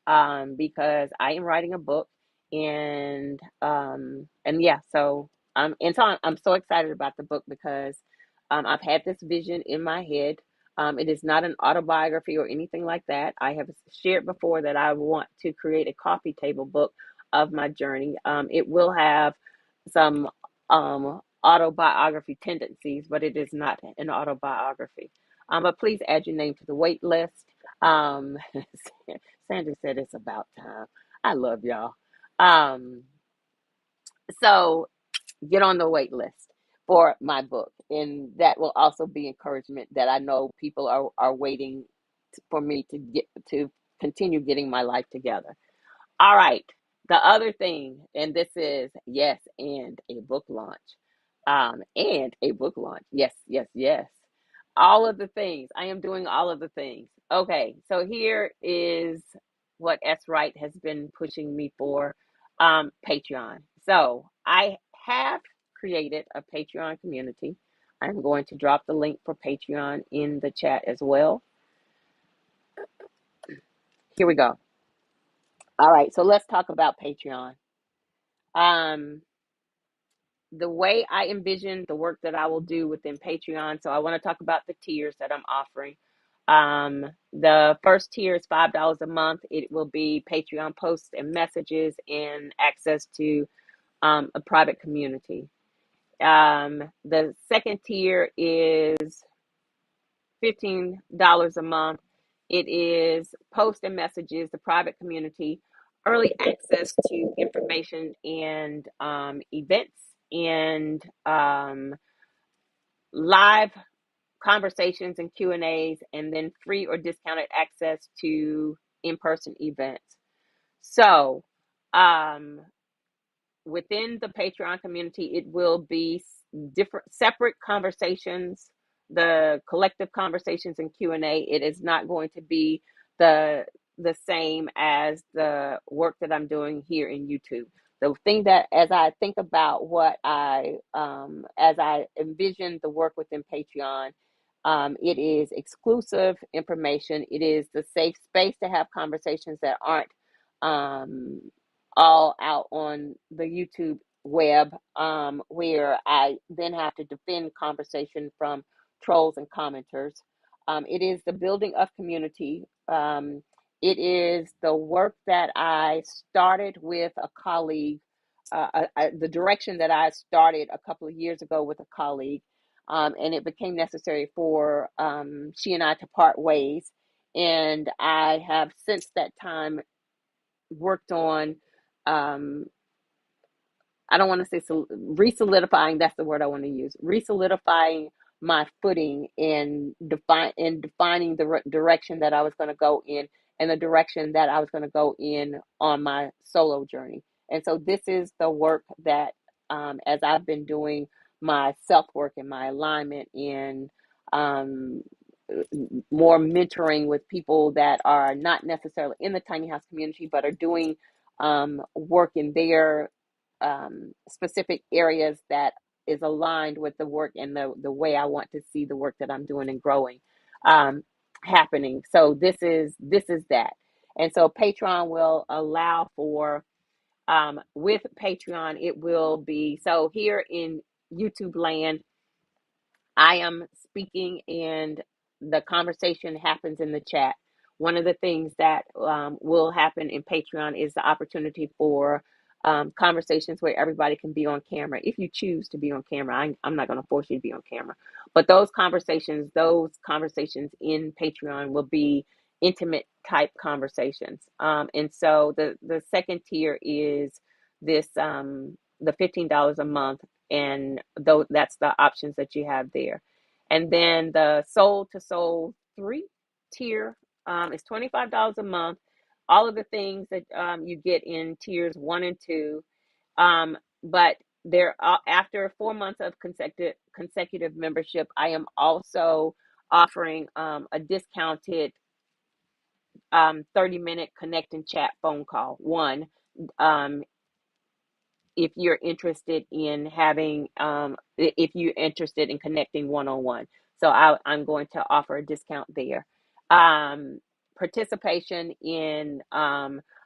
because I am writing a book, and yeah, I'm so excited about the book because I've had this vision in my head. It is not an autobiography or anything like that. I have shared before that I want to create a coffee table book of my journey. It will have some autobiography tendencies, but it is not an autobiography. But please add your name to the wait list. Um, Sandra said it's about time. I love y'all. Um, so get on the wait list for my book, and that will also be encouragement that I know people are waiting for me to get to continue getting my life together. All right. The other thing, and this is yes, and a book launch. And a book launch. Yes, yes, yes. All of the things. I am doing all of the things. Okay, so here is what S. Wright has been pushing me for, Patreon. So I have created a Patreon community. I'm going to drop the link for Patreon in the chat as well. Here we go. All right, so let's talk about Patreon. Um, the way I envision the work that I will do within Patreon. So I want to talk about the tiers that I'm offering. The first tier is $5 a month. It will be Patreon posts and messages and access to a private community. The second tier is $15 a month. It is post and messages, the private community, early access to information and events, and live conversations and Q&As, and then free or discounted access to in-person events. So um, within the Patreon community, it will be different, separate conversations, the collective conversations and Q&A. It is not going to be the same as the work that I'm doing here in YouTube. The thing that, as I think about as I envision the work within Patreon, it is exclusive information. It is the safe space to have conversations that aren't um, all out on the YouTube web, where I then have to defend conversation from trolls and commenters. It is the building of community. It is the work that I started with a colleague, the direction that I started a couple of years ago with a colleague, and it became necessary for she and I to part ways. And I have since that time worked on um, I don't want to say re-solidifying. That's the word I want to use. Re-solidifying my footing and defining the direction that I was going to go in, and the direction that I was going to go in on my solo journey. And so this is the work that, as I've been doing my self work and my alignment in um, more mentoring with people that are not necessarily in the tiny house community, but are doing work in their specific areas that is aligned with the work and the way I want to see the work that I'm doing and growing um, happening. So this is that. And so Patreon will allow for with Patreon, it will be so here in YouTube land, I am speaking and the conversation happens in the chat. One of the things that will happen in Patreon is the opportunity for conversations where everybody can be on camera. If you choose to be on camera, I'm not going to force you to be on camera. But those conversations in Patreon will be intimate type conversations. And so the second tier is this the $15 a month, and though that's the options that you have there. And then the soul to soul 3 tier is $25 a month. All of the things that you get in tiers 1 and 2, but there after 4 months of consecutive membership, I am also offering a discounted 30-minute connect and chat phone call. One, um, if you're interested in having if you're interested in connecting one-on-one. So I'm going to offer a discount there. Um, Participation in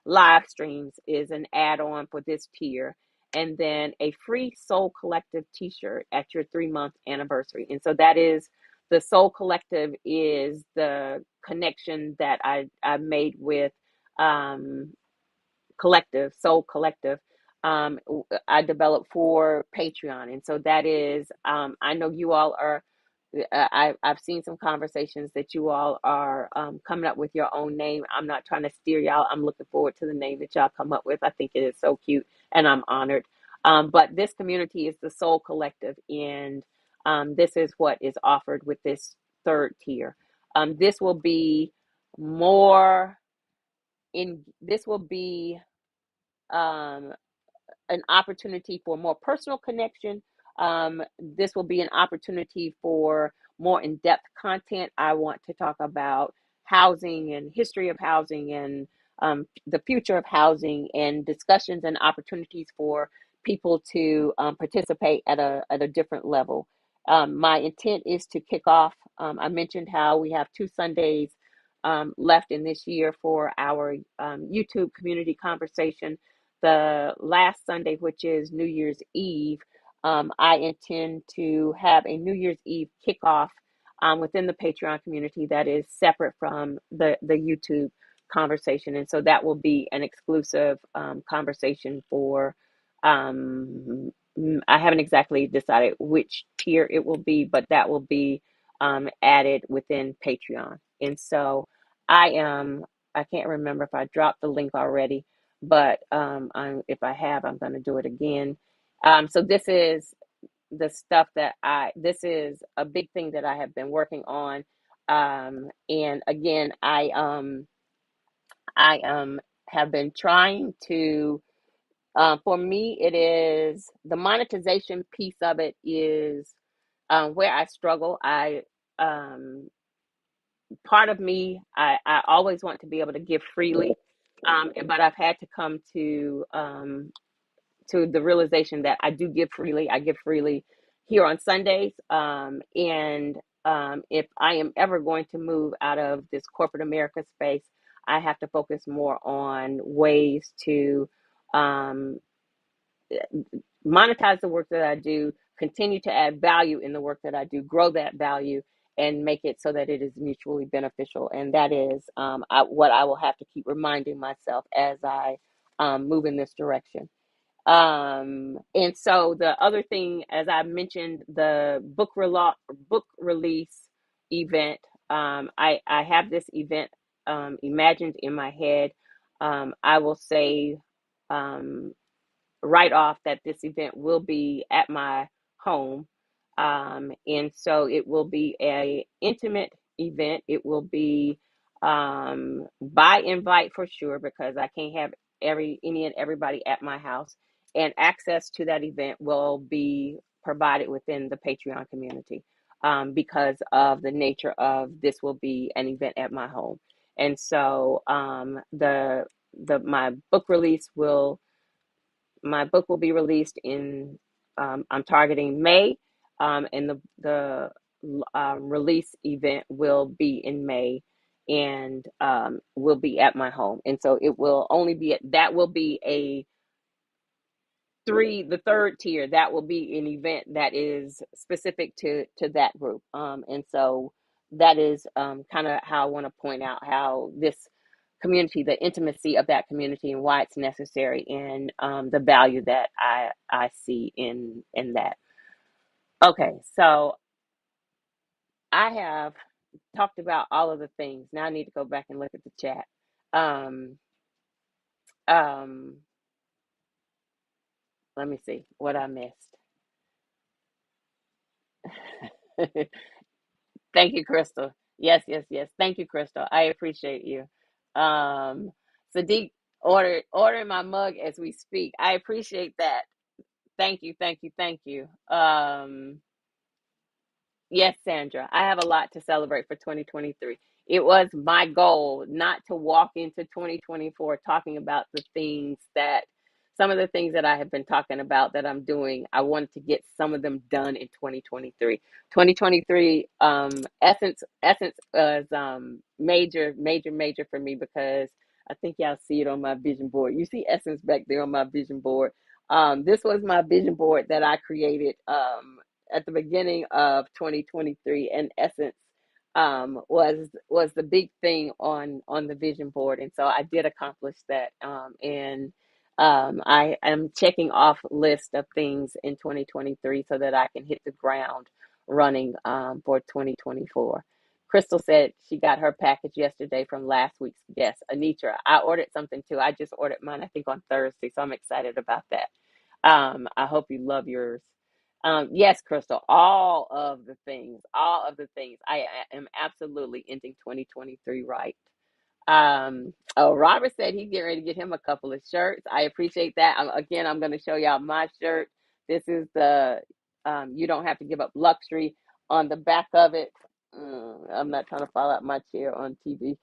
live streams is an add-on for this tier. And then a free Soul Collective t-shirt at your 3-month anniversary. And so that is the Soul Collective is the connection that I made with um, Collective, Soul Collective. I developed for Patreon. And so that is, I know you all are, I've seen some conversations that you all are coming up with your own name. I'm not trying to steer y'all. I'm looking forward to the name that y'all come up with. I think it is so cute and I'm honored. But this community is the Soul Collective. And this is what is offered with this third tier. This will be more this will be um, an opportunity for more personal connection. This will be an opportunity for more in-depth content. I want to talk about housing and history of housing and the future of housing and discussions and opportunities for people to participate at a different level. My intent is to kick off. I mentioned how we have 2 Sundays left in this year for our YouTube community conversation. The last Sunday, which is New Year's Eve, I intend to have a New Year's Eve kickoff within the Patreon community that is separate from the YouTube conversation. And so that will be an exclusive conversation for, I haven't exactly decided which tier it will be, but that will be added within Patreon. And so I can't remember if I dropped the link already, but if I have, I'm going to do it again. So this is the stuff that this is a big thing that I have been working on. And again, I have been trying to, for me, it is the monetization piece of it is where I struggle. Um, Part of me, I always want to be able to give freely, but I've had to come to the realization that I do give freely. I give freely here on Sundays. And if I am ever going to move out of this corporate America space, I have to focus more on ways to um, monetize the work that I do, continue to add value in the work that I do, grow that value, and make it so that it is mutually beneficial. And that is what I will have to keep reminding myself as I move in this direction. And so the other thing, as I mentioned, the book release event, I have this event imagined in my head. I will say um, right off that this event will be at my home. And so it will be a intimate event. It will be by invite for sure, because I can't have any and everybody at my house. And access to that event will be provided within the Patreon community because of the nature of this will be an event at my home. And so my book release will my book will be released in I'm targeting May, and the release event will be in May, and will be at my home. And so it will only be that will be the third tier. That will be an event that is specific to that group. And so that is kind of how I want to point out how this community, the intimacy of that community, and why it's necessary, and the value that I see in that. Okay, so I have talked about all of the things. Now I need to go back and look at the chat. Um, um, Let me see what I missed. Thank you, Crystal. Yes, yes, yes. Thank you, Crystal. I appreciate you. Sadiq ordering my mug as we speak. I appreciate that. Thank you, thank you, thank you. Yes, Sandra, I have a lot to celebrate for 2023. It was my goal not to walk into 2024 talking about the things that some of the things that I have been talking about that I'm doing, I wanted to get some of them done in 2023. 2023, Essence was major, major, major for me because I think y'all see it on my vision board. You see Essence back there on my vision board. This was my vision board that I created at the beginning of 2023, and Essence was the big thing on the vision board, and so I did accomplish that. And I am checking off list of things in 2023 so that I can hit the ground running for 2024. Crystal said she got her package yesterday from last week's guest. Anitra, I ordered something too. I just ordered mine, I think, on Thursday, so I'm excited about that. I hope you love yours. Yes, Crystal, all of the things. I am absolutely ending 2023 right. Oh, Robert said he's getting ready to get him a couple of shirts. I appreciate that. Again, I'm going to show y'all my shirt. This is the you don't have to give up luxury on the back of it. I'm not trying to fall out my chair on TV.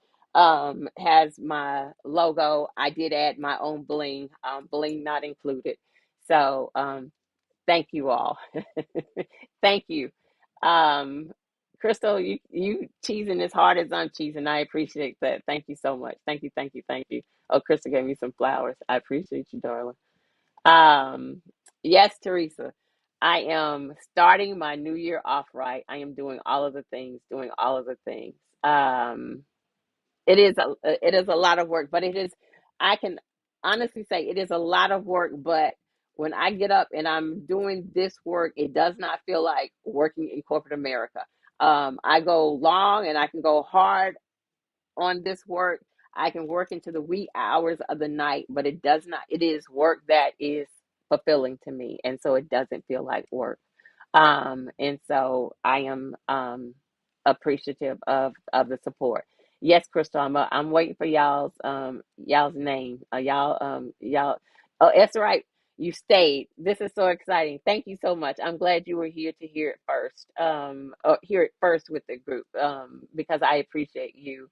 Has my logo. I did add my own bling, bling not included. So, thank you all. Thank you. Um, Crystal, you cheesing as hard as I'm cheesing. I appreciate that. Thank you so much. Thank you, thank you, thank you. Oh, Crystal gave me some flowers. I appreciate you, darling. Um, yes, Teresa. I am starting my new year off right. I am doing all of the things, doing all of the things. Um, it is a lot of work, but it is, I can honestly say it is a lot of work, but when I get up and I'm doing this work, it does not feel like working in corporate America. I go long and I can go hard on this work. I can work into the wee hours of the night, but it does not, it is work that is fulfilling to me. And so it doesn't feel like work. And so I am appreciative of the support. Yes, Crystal, I'm waiting for y'all's name. Y'all. Oh, that's right. You stayed. This is so exciting. Thank you so much. I'm glad you were here to hear it first. Hear it first with the group. Because I appreciate you.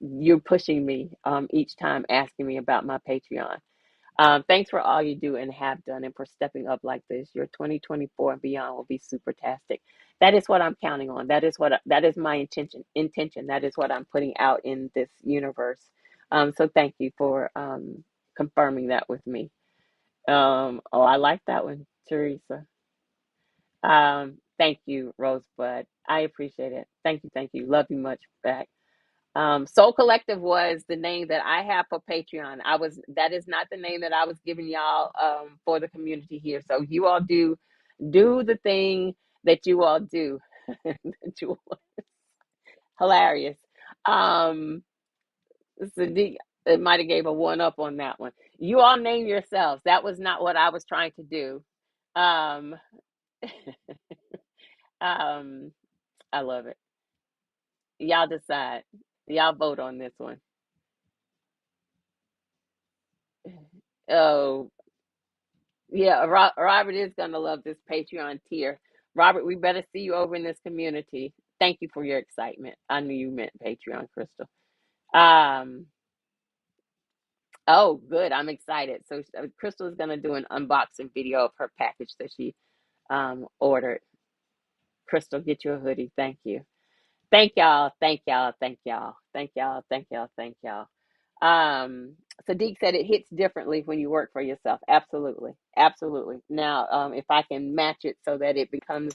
You're pushing me each time, asking me about my Patreon. Thanks for all you do and have done and for stepping up like this. Your 2024 and beyond will be super tastic. That is what I'm counting on. That is my intention. That is what I'm putting out in this universe. So thank you for confirming that with me. Oh, I like that one, Teresa. Thank you, Rosebud. I appreciate it. Thank you, thank you. Love you much back. Soul Collective was the name that I have for Patreon. That is not the name that I was giving y'all for the community here. So you all do the thing that you all do. That you hilarious. Um, Sadiq, it might have gave a one up on that one. You all name yourselves. That was not what I was trying to do. Um, um, I love it. Y'all decide. Y'all vote on this one. Oh, yeah, Robert is gonna love this Patreon tier. Robert, we better see you over in this community. Thank you for your excitement. I knew you meant Patreon, Crystal. Um, oh, good. I'm excited. So Crystal is gonna do an unboxing video of her package that she ordered. Crystal, get you a hoodie. Thank you. Thank y'all. Thank y'all. Thank y'all. Thank y'all. Thank y'all. Thank y'all. Um, Sadiq said it hits differently when you work for yourself. Absolutely. Absolutely. Now, if I can match it so that it becomes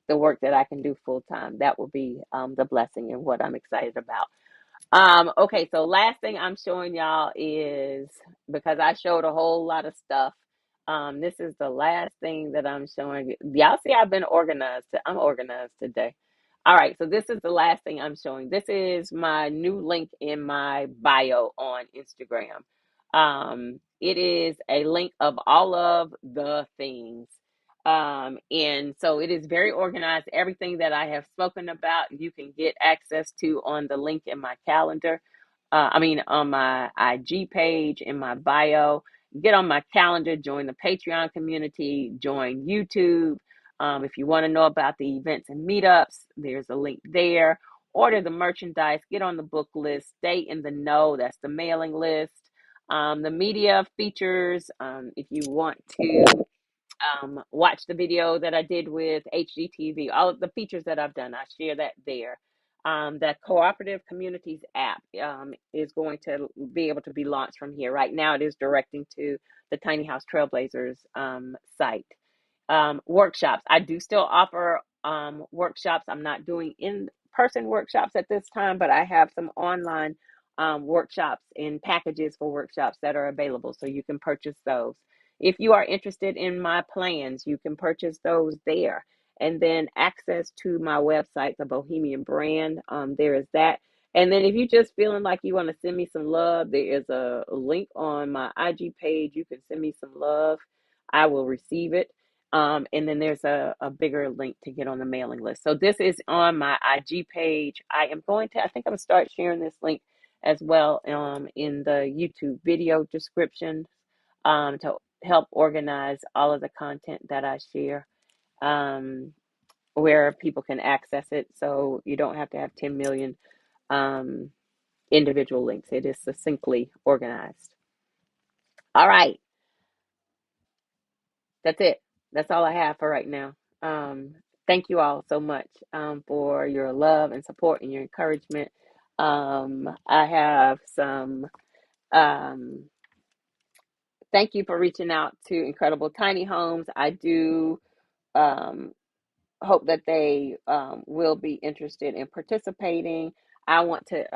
the work that I can do full time, that will be the blessing and what I'm excited about. Okay, so last thing I'm showing y'all is because I showed a whole lot of stuff. This is the last thing that I'm showing you. Y'all see I've been organized. I'm organized today. All right, so this is the last thing I'm showing. This is my new link in my bio on Instagram. It is a link of all of the things. And so it is very organized. Everything that I have spoken about, you can get access to on the link in my calendar. On my IG page, in my bio. Get on my calendar, join the Patreon community, join YouTube. If you want to know about the events and meetups, there's a link there. Order the merchandise, get on the book list, stay in the know. That's the mailing list. The media features, if you want to watch the video that I did with HGTV, all of the features that I've done, I share that there. The Cooperative Communities app is going to be able to be launched from here. Right now, it is directing to the Tiny House Trailblazers site. Workshops. I do still offer workshops. I'm not doing in-person workshops at this time, but I have some online workshops and packages for workshops that are available, so you can purchase those. If you are interested in my plans, you can purchase those there. And then access to my website, the Bohemian Brand, there is that. And then if you're just feeling like you want to send me some love, there is a link on my IG page. You can send me some love. I will receive it. And then there's a bigger link to get on the mailing list. So this is on my IG page. I think I'm going to start sharing this link as well in the YouTube video description to help organize all of the content that I share, where people can access it. So you don't have to have 10 million um, individual links. It is succinctly organized. All right. That's it. That's all I have for right now. Thank you all so much for your love and support and your encouragement. I have some, um, thank you for reaching out to Incredible Tiny Homes. I do um, hope that they will be interested in participating. I want to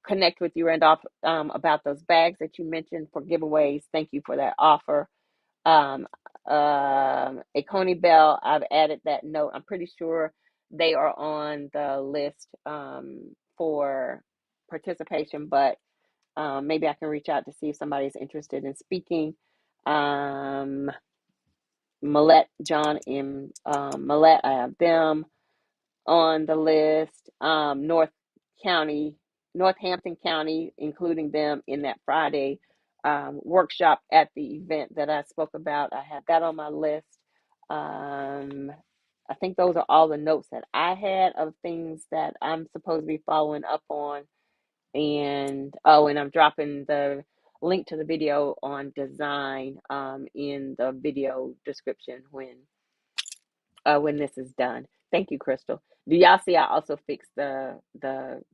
connect with you, Randolph, about those bags that you mentioned for giveaways. Thank you for that offer. Um, a Coney Bell, I've added that note. I'm pretty sure they are on the list for participation, but maybe I can reach out to see if somebody's interested in speaking. Um, Millette, John, and Millette, I have them on the list. Northampton County, including them in that Friday workshop at the event that I spoke about. I have that on my list. I think those are all the notes that I had of things that I'm supposed to be following up on. And and I'm dropping the link to the video on design in the video description when this is done. Thank you, Crystal. Do y'all see I also fixed the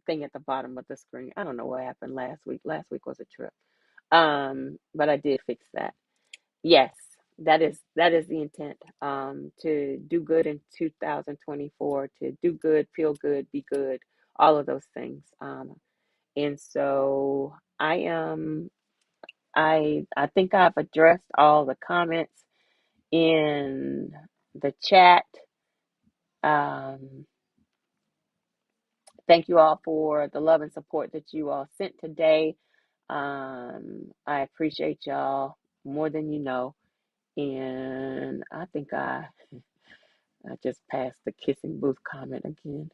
thing at the bottom of the screen? I don't know what happened last week. Last week was a trip. But I did fix that. Yes, that is the intent. To do good in 2024, to do good, feel good, be good, all of those things. And so I think I've addressed all the comments in the chat. Um, Thank you all for the love and support that you all sent today. I appreciate y'all more than you know. And I think I just passed the kissing booth comment again.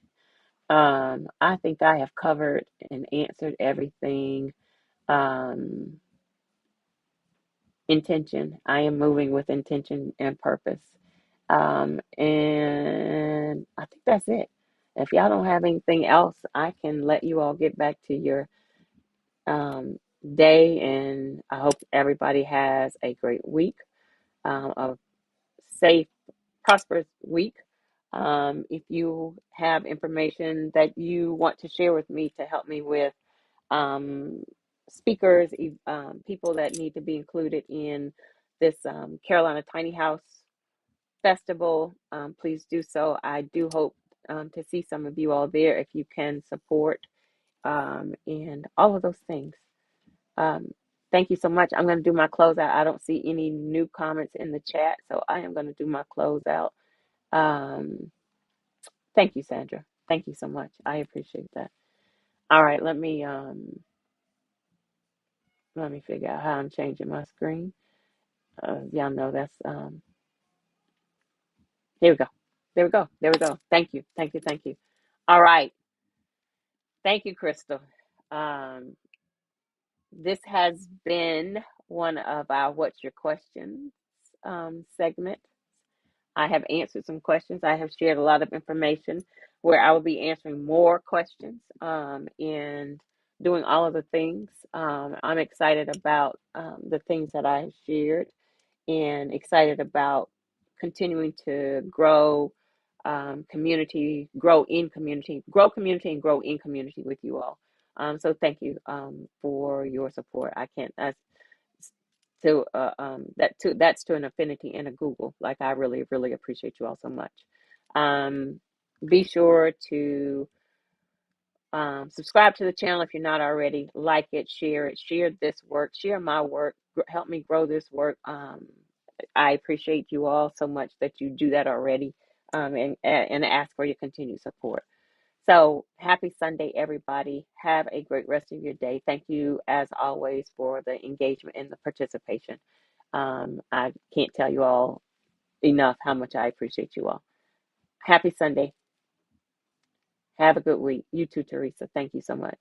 I think I have covered and answered everything. Um, Intention. I am moving with intention and purpose. And I think that's it. If y'all don't have anything else, I can let you all get back to your um, day, and I hope everybody has a great week, a safe, prosperous week. If you have information that you want to share with me to help me with um, speakers, people that need to be included in this Carolina Tiny House Festival, please do so. I do hope to see some of you all there if you can support and all of those things. Um, Thank you so much. I'm going to do my closeout. I don't see any new comments in the chat, so I am going to do my closeout. Um, Thank you, Sandra. Thank you so much. I appreciate that. All right, let me figure out how I'm changing my screen. Y'all know that's here we go. There we go. There we go. Thank you. Thank you. Thank you. All right. Thank you, Crystal. Um, this has been one of our What's Your Questions segment. I have answered some questions. I have shared a lot of information where I will be answering more questions and doing all of the things. I'm excited about the things that I have shared, and excited about continuing to grow community, grow community, and grow in community with you all. So thank you for your support. I can't to that's to an affinity and a Google. Like, I really really appreciate you all so much. Um, be sure to subscribe to the channel if you're not already. Like it, share this work, share my work, help me grow this work. I appreciate you all so much that you do that already, and ask for your continued support. So happy Sunday, everybody. Have a great rest of your day. Thank you, as always, for the engagement and the participation. I can't tell you all enough how much I appreciate you all. Happy Sunday. Have a good week. You too, Teresa. Thank you so much.